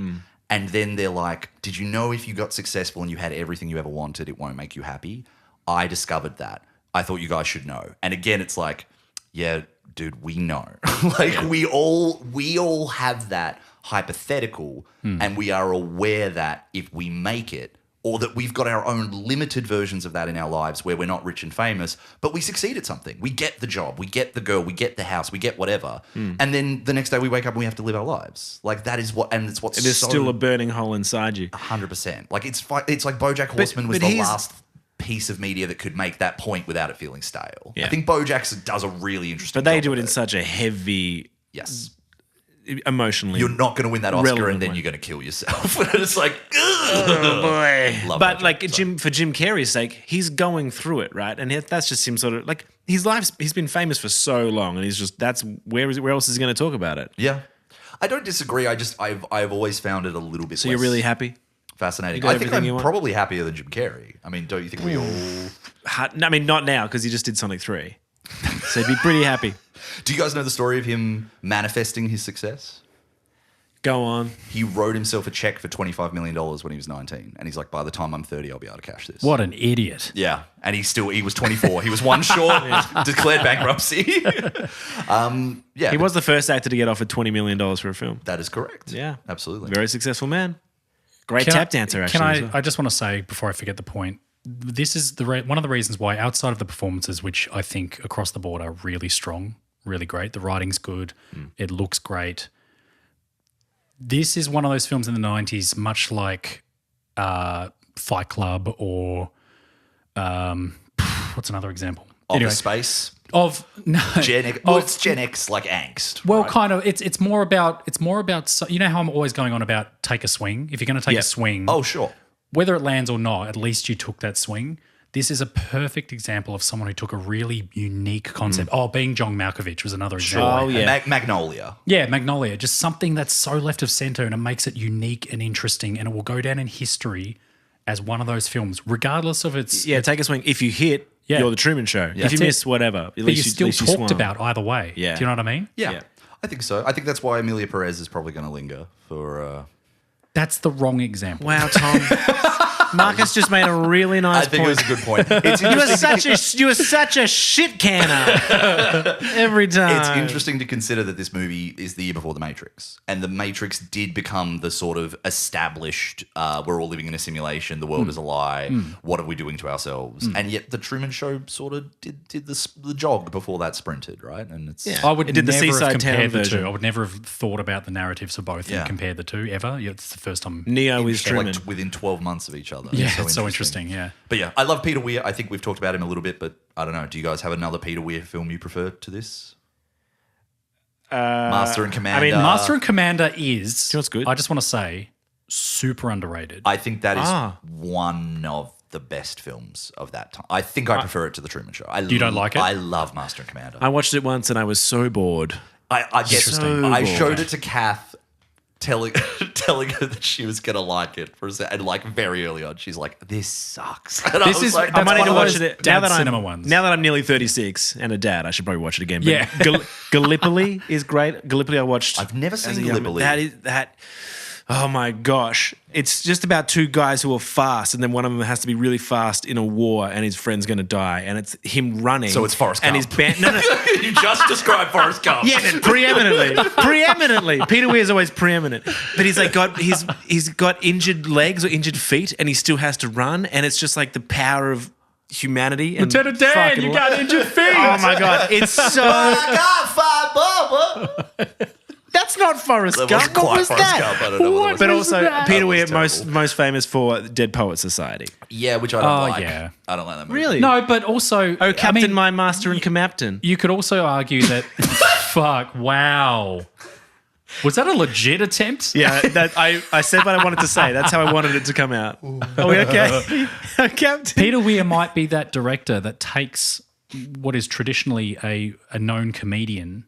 Speaker 2: And then they're like, did you know if you got successful and you had everything you ever wanted, it won't make you happy? I discovered that. I thought you guys should know. And again, it's like, yeah, dude, we know. We all have that hypothetical, and we are aware that if we make it, or that we've got our own limited versions of that in our lives where we're not rich and famous, but we succeed at something. We get the job, we get the girl, we get the house, we get whatever. And then the next day we wake up and we have to live our lives. Like that is what, and it's what's
Speaker 1: There's
Speaker 2: so
Speaker 1: still a burning hole inside you.
Speaker 2: 100%. Like it's like BoJack Horseman was
Speaker 1: but
Speaker 2: the
Speaker 1: he's-
Speaker 2: last piece of media that could make that point without it feeling stale.
Speaker 1: Yeah.
Speaker 2: I think BoJack does a really interesting
Speaker 1: But they
Speaker 2: job
Speaker 1: do
Speaker 2: of
Speaker 1: it in such a heavy,
Speaker 2: Yes.
Speaker 1: emotionally.
Speaker 2: You're not going to win that Oscar
Speaker 1: relevant
Speaker 2: and then
Speaker 1: one.
Speaker 2: you're going to kill yourself. It's like,
Speaker 1: Oh boy!
Speaker 2: Love
Speaker 1: But
Speaker 2: BoJack,
Speaker 1: like
Speaker 2: sorry.
Speaker 1: for Jim Carrey's sake, he's going through it, right? And that's just him sort of like his life's. He's been famous for so long, and he's just where else is he going to talk about it?
Speaker 2: yeah. I don't disagree. I've always found it a little bit
Speaker 1: So you're
Speaker 2: less
Speaker 1: really happy?
Speaker 2: fascinating.
Speaker 1: You got
Speaker 2: I think
Speaker 1: everything you
Speaker 2: I'm
Speaker 1: want?
Speaker 2: probably happier than Jim Carrey. I mean, don't you think we all...
Speaker 1: I mean, not now because he just did Sonic 3, so he'd be pretty happy.
Speaker 2: Do you guys know the story of him manifesting his success?
Speaker 1: Go on.
Speaker 2: He wrote himself a check for $25 million when he was 19. And he's like, by the time I'm 30, I'll be able to cash this.
Speaker 3: What an idiot.
Speaker 2: Yeah. And he was 24. He was one short, declared bankruptcy. Yeah.
Speaker 1: He was the first actor to get offered $20 million for a film.
Speaker 2: That is correct.
Speaker 1: Yeah,
Speaker 2: Absolutely.
Speaker 1: Very successful man. Great
Speaker 3: Can
Speaker 1: tap
Speaker 3: I-
Speaker 1: dancer, actually.
Speaker 3: Can
Speaker 1: as
Speaker 3: I?
Speaker 1: well.
Speaker 3: I just want to say before I forget the point. This is one of the reasons why, outside of the performances, which I think across the board are really strong, really great. The writing's good. It looks great. This is one of those films in the 90s, much like Fight Club or What's another example?
Speaker 2: Office Space.
Speaker 3: Gen
Speaker 2: X, well, it's Gen X like angst.
Speaker 3: Well,
Speaker 2: right?
Speaker 3: kind of. It's more about. You know how I'm always going on about take a swing. If you're going to take a swing,
Speaker 2: Oh, sure.
Speaker 3: whether it lands or not, at least you took that swing. This is a perfect example of someone who took a really unique concept. Being John Malkovich was another example.
Speaker 1: Oh, yeah.
Speaker 2: Magnolia.
Speaker 3: Yeah, Magnolia. Just something that's so left of center and it makes it unique and interesting, and it will go down in history as one of those films, regardless of its.
Speaker 1: Yeah, take a swing. If you hit, you're the Truman Show. If you miss, whatever. At
Speaker 3: But
Speaker 1: least
Speaker 3: you're
Speaker 1: you
Speaker 3: still talked
Speaker 1: swung.
Speaker 3: about either way.
Speaker 1: Yeah.
Speaker 3: Do you know what I mean?
Speaker 2: Yeah. I think so. I think that's why Emilia Perez is probably going to linger for.
Speaker 3: That's the wrong example.
Speaker 1: Wow, Tom. Marcus just made a really nice
Speaker 2: I think
Speaker 1: point.
Speaker 2: it was a good point. It's
Speaker 1: You are such a shit canner every time.
Speaker 2: It's interesting to consider that this movie is the year before The Matrix. And The Matrix did become the sort of established, we're all living in a simulation, the world is a lie, what are we doing to ourselves? And yet The Truman Show sort of did the jog before that sprinted, right? And it's
Speaker 3: I would
Speaker 1: It did the
Speaker 3: never have
Speaker 1: Seaside Town
Speaker 3: compared the
Speaker 1: version.
Speaker 3: two. I would never have thought about the narratives for both and compared the two ever. Yeah, it's the first time.
Speaker 1: Neo is
Speaker 2: they're
Speaker 1: Truman.
Speaker 2: like within 12 months of each other.
Speaker 3: Yeah, it's so interesting. Yeah.
Speaker 2: But yeah, I love Peter Weir. I think we've talked about him a little bit, but I don't know. Do you guys have another Peter Weir film you prefer to this? Master and Commander.
Speaker 3: Master and Commander is.
Speaker 1: You know what's good?
Speaker 3: I just want to say, super underrated.
Speaker 2: I think that is one of the best films of that time. I think I prefer it to The Truman Show.
Speaker 3: You don't like it?
Speaker 2: I love Master and Commander.
Speaker 1: I watched it once and I was so bored.
Speaker 2: I get
Speaker 1: Interesting.
Speaker 2: I showed it to Kath, telling her that she was gonna like it for a second, and like very early on, she's like, "This sucks." And
Speaker 3: This is-
Speaker 2: like,
Speaker 3: that's
Speaker 1: I might
Speaker 3: one
Speaker 1: need to
Speaker 3: of
Speaker 1: watch
Speaker 3: those
Speaker 1: it
Speaker 3: dad
Speaker 1: now
Speaker 3: cinema ones.
Speaker 1: Now that I'm nearly 36 and a dad, I should probably watch it again. But
Speaker 3: Yeah.
Speaker 1: Gallipoli is great. Gallipoli I watched.
Speaker 2: I've never seen
Speaker 1: as a young man.
Speaker 2: Gallipoli.
Speaker 1: That. Oh my gosh! It's just about two guys who are fast, and then one of them has to be really fast in a war, and his friend's going to die, and it's him running.
Speaker 2: So it's Forrest
Speaker 1: and
Speaker 2: Gump.
Speaker 1: his band. No,
Speaker 2: You just described Forrest Gump.
Speaker 1: yeah, preeminently. Peter Weir is always preeminent, but he's like he's got injured legs or injured feet, and he still has to run, and it's just like the power of humanity. And
Speaker 3: Lieutenant Dan,
Speaker 1: fucking
Speaker 3: you got injured feet.
Speaker 1: Oh my god, it's so.
Speaker 2: I got 5 Bubba.
Speaker 1: That's not Forrest
Speaker 2: That
Speaker 1: Gump.
Speaker 2: wasn't
Speaker 1: What
Speaker 2: quite
Speaker 1: was
Speaker 2: Forrest
Speaker 1: that?
Speaker 2: Gump. I don't know what
Speaker 1: But
Speaker 2: that was.
Speaker 1: also, Peter
Speaker 2: That
Speaker 1: Weir,
Speaker 2: was
Speaker 1: most famous for Dead Poets Society.
Speaker 2: Yeah, which I don't like.
Speaker 3: yeah.
Speaker 2: I don't like that movie.
Speaker 1: Really?
Speaker 3: No, but also,
Speaker 1: Oh, Captain,
Speaker 3: I mean,
Speaker 1: my master, and Captain.
Speaker 3: you could also argue that. Fuck! Wow. Was that a legit attempt?
Speaker 1: Yeah, that I said what I wanted to say. That's how I wanted it to come out. Are we okay? Captain.
Speaker 3: Peter Weir might be that director that takes what is traditionally a known comedian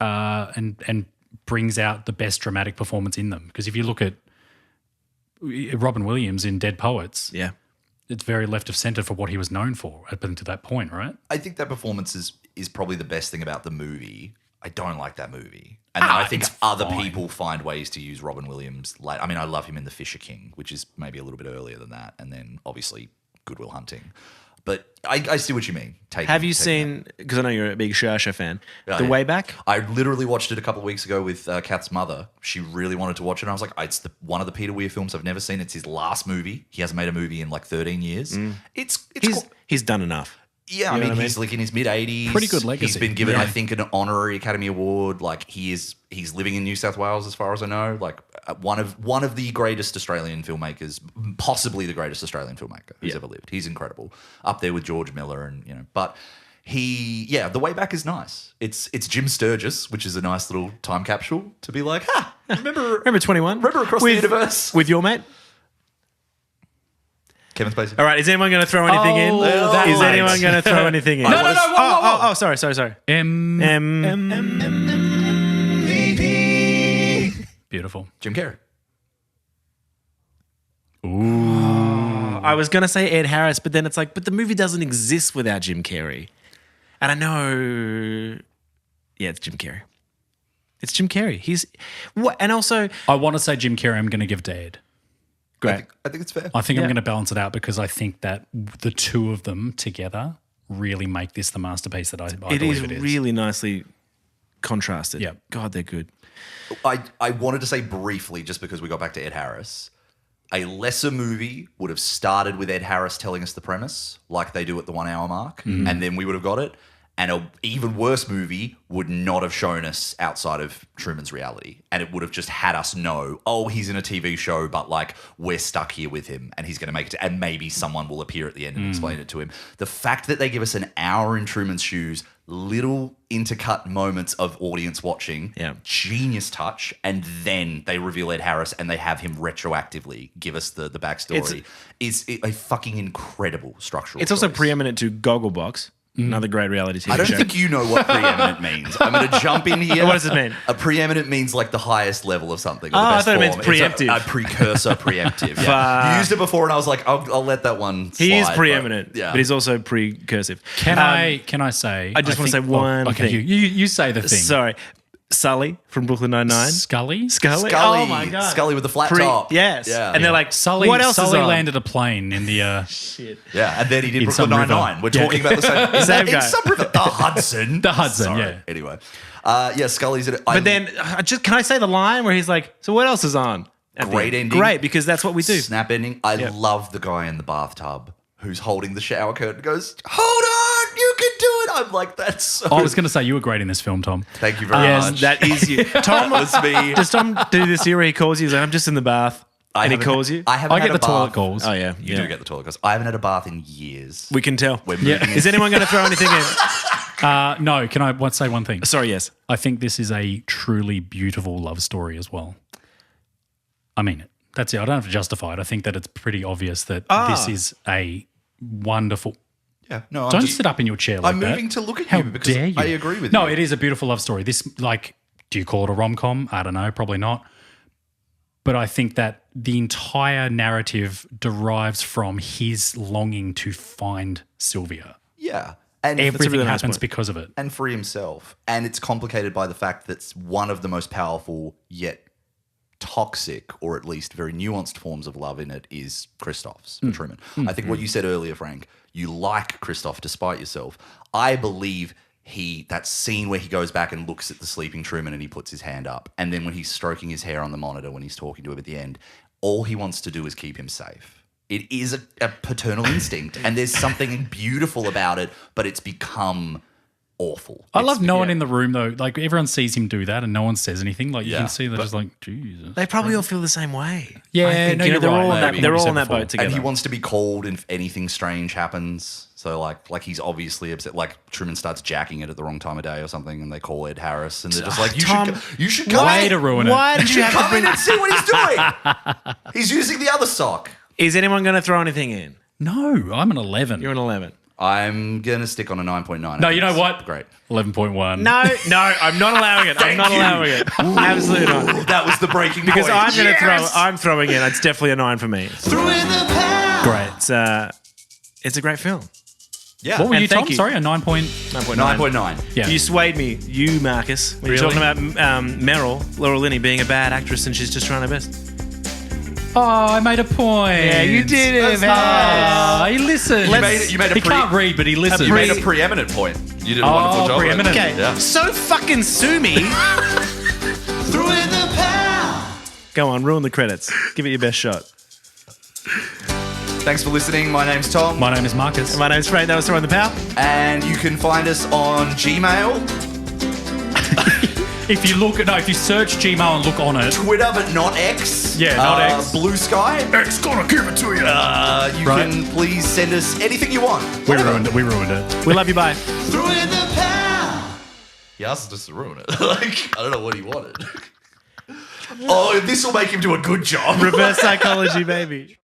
Speaker 3: and brings out the best dramatic performance in them. Because if you look at Robin Williams in Dead Poets,
Speaker 1: Yeah.
Speaker 3: it's very left of center for what he was known for up until that point, right?
Speaker 2: I think that performance is probably the best thing about the movie. I don't like that movie. And then I think
Speaker 3: it's
Speaker 2: other
Speaker 3: fine.
Speaker 2: people find ways to use Robin Williams. Like, I mean, I love him in The Fisher King, which is maybe a little bit earlier than that. And then obviously Good Will Hunting. But I see what you mean.
Speaker 1: Have you seen, because I know you're a big Shasha fan,
Speaker 2: Yeah,
Speaker 1: The
Speaker 2: yeah.
Speaker 1: Way Back?
Speaker 2: I literally watched it a couple of weeks ago with Kath's mother. She really wanted to watch it. And I was like, it's one of the Peter Weir films I've never seen. It's his last movie. He hasn't made a movie in like 13 years. It's
Speaker 1: He's done enough.
Speaker 2: Yeah, I
Speaker 1: know
Speaker 2: mean,
Speaker 1: what I
Speaker 2: he's like in his mid-80s.
Speaker 3: Pretty good legacy.
Speaker 2: He's been given,
Speaker 3: Yeah.
Speaker 2: I think, an honorary Academy Award. Like he's living in New South Wales, as far as I know. Like one of the greatest Australian filmmakers, possibly the greatest Australian filmmaker who's ever lived. He's incredible, up there with George Miller, and But The Way Back is nice. It's Jim Sturgis, which is a nice little time capsule to be like,
Speaker 1: Remember 21?
Speaker 2: remember across the universe
Speaker 1: With your mate?
Speaker 2: Kevin Spacey.
Speaker 1: All right, is anyone going to throw anything in?
Speaker 3: that
Speaker 1: Is
Speaker 3: mate.
Speaker 1: anyone going to throw anything in?
Speaker 2: No, no, no,
Speaker 1: Oh, sorry.
Speaker 3: Beautiful.
Speaker 2: Jim Carrey.
Speaker 1: I was going to say Ed Harris, but then it's like, but the movie doesn't exist without Jim Carrey. And I know, yeah, it's Jim Carrey. It's Jim Carrey. And also,
Speaker 3: I want to say Jim Carrey. I'm going to give to Ed.
Speaker 1: great.
Speaker 2: I think it's fair.
Speaker 3: I think I'm
Speaker 1: Yeah.
Speaker 3: going to balance it out because I think that the two of them together really make this the masterpiece that I
Speaker 1: It
Speaker 3: believe
Speaker 1: is
Speaker 3: it is.
Speaker 1: really nicely contrasted.
Speaker 3: Yep.
Speaker 1: God, they're good.
Speaker 2: I wanted to say briefly, just because we got back to Ed Harris, a lesser movie would have started with Ed Harris telling us the premise, like they do at the 1 hour mark, and then we would have got it. And an even worse movie would not have shown us outside of Truman's reality. And it would have just had us know, oh, he's in a TV show, but like we're stuck here with him and he's going to make it. And maybe someone will appear at the end and explain it to him. The fact that they give us an hour in Truman's shoes, little intercut moments of audience watching, genius touch. And then they reveal Ed Harris and they have him retroactively give us the backstory. It's a fucking incredible structural
Speaker 1: It's also
Speaker 2: choice.
Speaker 1: preeminent to Gogglebox. Another great reality TV show.
Speaker 2: I don't think you know what preeminent means. I'm going to jump in here.
Speaker 1: What does it mean?
Speaker 2: A preeminent means like the highest level of something. Or
Speaker 1: Oh,
Speaker 2: the
Speaker 1: I
Speaker 2: best
Speaker 1: thought it meant
Speaker 2: form.
Speaker 1: preemptive.
Speaker 2: It's a precursor preemptive. Yeah. You used it before and I was like, I'll let that one slide.
Speaker 1: He is
Speaker 2: but-
Speaker 1: preeminent, but he's also precursive.
Speaker 3: Can I say?
Speaker 1: I just want to say one
Speaker 3: okay,
Speaker 1: thing.
Speaker 3: you say the thing.
Speaker 1: Sorry. Sully from Brooklyn Nine-Nine.
Speaker 3: Scully?
Speaker 1: Scully?
Speaker 2: Scully.
Speaker 1: Oh, my God.
Speaker 2: Scully with the flat top.
Speaker 1: Yes.
Speaker 2: Yeah.
Speaker 1: And they're like,
Speaker 3: Sully,
Speaker 1: what else
Speaker 3: Sully
Speaker 1: is on?
Speaker 3: landed a plane in the...
Speaker 1: Shit.
Speaker 2: Yeah, and then he did
Speaker 3: In
Speaker 2: Brooklyn
Speaker 3: some river.
Speaker 2: Nine-Nine. We're talking about the same...
Speaker 1: Same
Speaker 2: in
Speaker 1: guy.
Speaker 2: some river. The Hudson.
Speaker 3: The Hudson,
Speaker 2: Sorry.
Speaker 3: yeah.
Speaker 2: Anyway. Scully's in it.
Speaker 1: But then, can I say the line where he's like, so what else is on? At the
Speaker 2: Great
Speaker 1: end?
Speaker 2: ending.
Speaker 1: Great, because that's what we do.
Speaker 2: Snap ending. I love the guy in the bathtub who's holding the shower curtain and goes, hold on, you can do it. I'm like, that's so...
Speaker 3: I was going to say you were great in this film, Tom.
Speaker 2: Thank you very
Speaker 1: Yes,
Speaker 2: much.
Speaker 1: that is you. Tom,
Speaker 2: was me.
Speaker 1: Does Tom do this here where he calls you? He's like, I'm just in the bath. And he
Speaker 2: haven't-
Speaker 1: calls you?
Speaker 2: I haven't
Speaker 3: I
Speaker 2: had
Speaker 3: get
Speaker 2: a
Speaker 3: the toilet
Speaker 2: bath.
Speaker 3: calls.
Speaker 1: Oh, yeah.
Speaker 2: You do get the toilet calls. I haven't had a bath in years.
Speaker 1: We can tell.
Speaker 2: We're moving in.
Speaker 1: Is anyone going to throw anything in?
Speaker 3: No, can I say one thing?
Speaker 1: Sorry, yes.
Speaker 3: I think this is a truly beautiful love story as well. I mean it. That's it. I don't have to justify it. I think that it's pretty obvious that this is a wonderful...
Speaker 2: Yeah, no,
Speaker 3: Don't sit up in your chair like
Speaker 2: I'm
Speaker 3: that.
Speaker 2: moving to look at
Speaker 3: How
Speaker 2: you because
Speaker 3: dare you?
Speaker 2: I agree with
Speaker 3: No,
Speaker 2: you.
Speaker 3: it is a beautiful love story. This, like, do you call it a rom-com? I don't know, probably not. But I think that the entire narrative derives from his longing to find Sylvia.
Speaker 2: Yeah. And
Speaker 3: Everything
Speaker 1: really nice
Speaker 3: happens
Speaker 1: point.
Speaker 3: because of it.
Speaker 2: and free himself. And it's complicated by the fact that one of the most powerful yet toxic, or at least very nuanced forms of love in it is Christoph's for Truman. I think what you said earlier, Frank, you like Christoph despite yourself. I believe that scene where he goes back and looks at the sleeping Truman and he puts his hand up, and then when he's stroking his hair on the monitor when he's talking to him at the end, all he wants to do is keep him safe. It is a paternal instinct, and there's something beautiful about it, but it's become awful.
Speaker 3: I love no one in the room, though. Like, everyone sees him do that and no one says anything. Like, you
Speaker 2: Yeah,
Speaker 3: can see they're just like, Jesus.
Speaker 1: They probably all feel the same way.
Speaker 3: Yeah,
Speaker 1: I think,
Speaker 3: no,
Speaker 1: you know,
Speaker 3: you're
Speaker 1: they're
Speaker 3: right,
Speaker 1: all in that,
Speaker 3: maybe.
Speaker 1: they're
Speaker 3: What you
Speaker 1: all
Speaker 3: said
Speaker 1: in that
Speaker 3: before.
Speaker 1: boat together.
Speaker 2: And he wants to be called if anything strange happens. So like he's obviously upset. Like Truman starts jacking it at the wrong time of day or something, and they call Ed Harris, and they're just like,
Speaker 1: Tom,
Speaker 2: you should come
Speaker 3: Way
Speaker 2: in.
Speaker 3: to ruin it.
Speaker 1: Why did
Speaker 2: You
Speaker 1: you
Speaker 2: should
Speaker 1: have to
Speaker 2: come
Speaker 1: bring
Speaker 2: in and see what he's doing. He's using the other sock.
Speaker 1: Is anyone going to throw anything in?
Speaker 3: No, I'm an 11.
Speaker 1: You're an 11.
Speaker 2: I'm gonna stick on a 9.9.
Speaker 3: No, you know what?
Speaker 2: Great.
Speaker 3: 11.1.
Speaker 1: No, I'm not allowing it. I'm not allowing it. Absolutely not.
Speaker 2: That was the breaking
Speaker 1: Because
Speaker 2: point.
Speaker 1: I'm going to I'm throwing in. It's definitely a 9 for me.
Speaker 4: Through in the pound.
Speaker 1: Great. It's a great film.
Speaker 2: Yeah.
Speaker 3: What were
Speaker 1: And
Speaker 3: you,
Speaker 1: thank
Speaker 3: Tom?
Speaker 1: you.
Speaker 3: Sorry, a 9 point.
Speaker 2: 9.9.
Speaker 3: Yeah.
Speaker 1: You swayed me, you Marcus, when you're
Speaker 3: Really?
Speaker 1: talking about Meryl, Laura Linney being a bad actress and she's just trying her best.
Speaker 3: Oh, I made a point.
Speaker 1: Yeah, you did it,
Speaker 3: Oh, he listened.
Speaker 2: You made a
Speaker 3: He can't read, but he listens.
Speaker 2: You made a preeminent point. You did a wonderful job.
Speaker 3: preeminent.
Speaker 1: Okay,
Speaker 2: Yeah.
Speaker 1: so fucking sue me.
Speaker 4: Through in the pound.
Speaker 1: Go on, ruin the credits. Give it your best shot.
Speaker 2: Thanks for listening. My name's Tom.
Speaker 3: My name is Marcus.
Speaker 1: My name's Frank. That was Throwing the Power.
Speaker 2: And you can find us on Gmail,
Speaker 3: If you search Gmail and look on it,
Speaker 2: Twitter, but not X.
Speaker 3: Yeah, not X.
Speaker 2: Blue Sky.
Speaker 4: X gonna give it to you.
Speaker 2: You
Speaker 3: Right.
Speaker 2: can please send us anything you want.
Speaker 3: we ruined it.
Speaker 1: We love you. Bye.
Speaker 4: Through in the pound.
Speaker 2: He asked us to ruin it. I don't know what he wanted. Oh, this will make him do a good job.
Speaker 1: Reverse psychology, baby.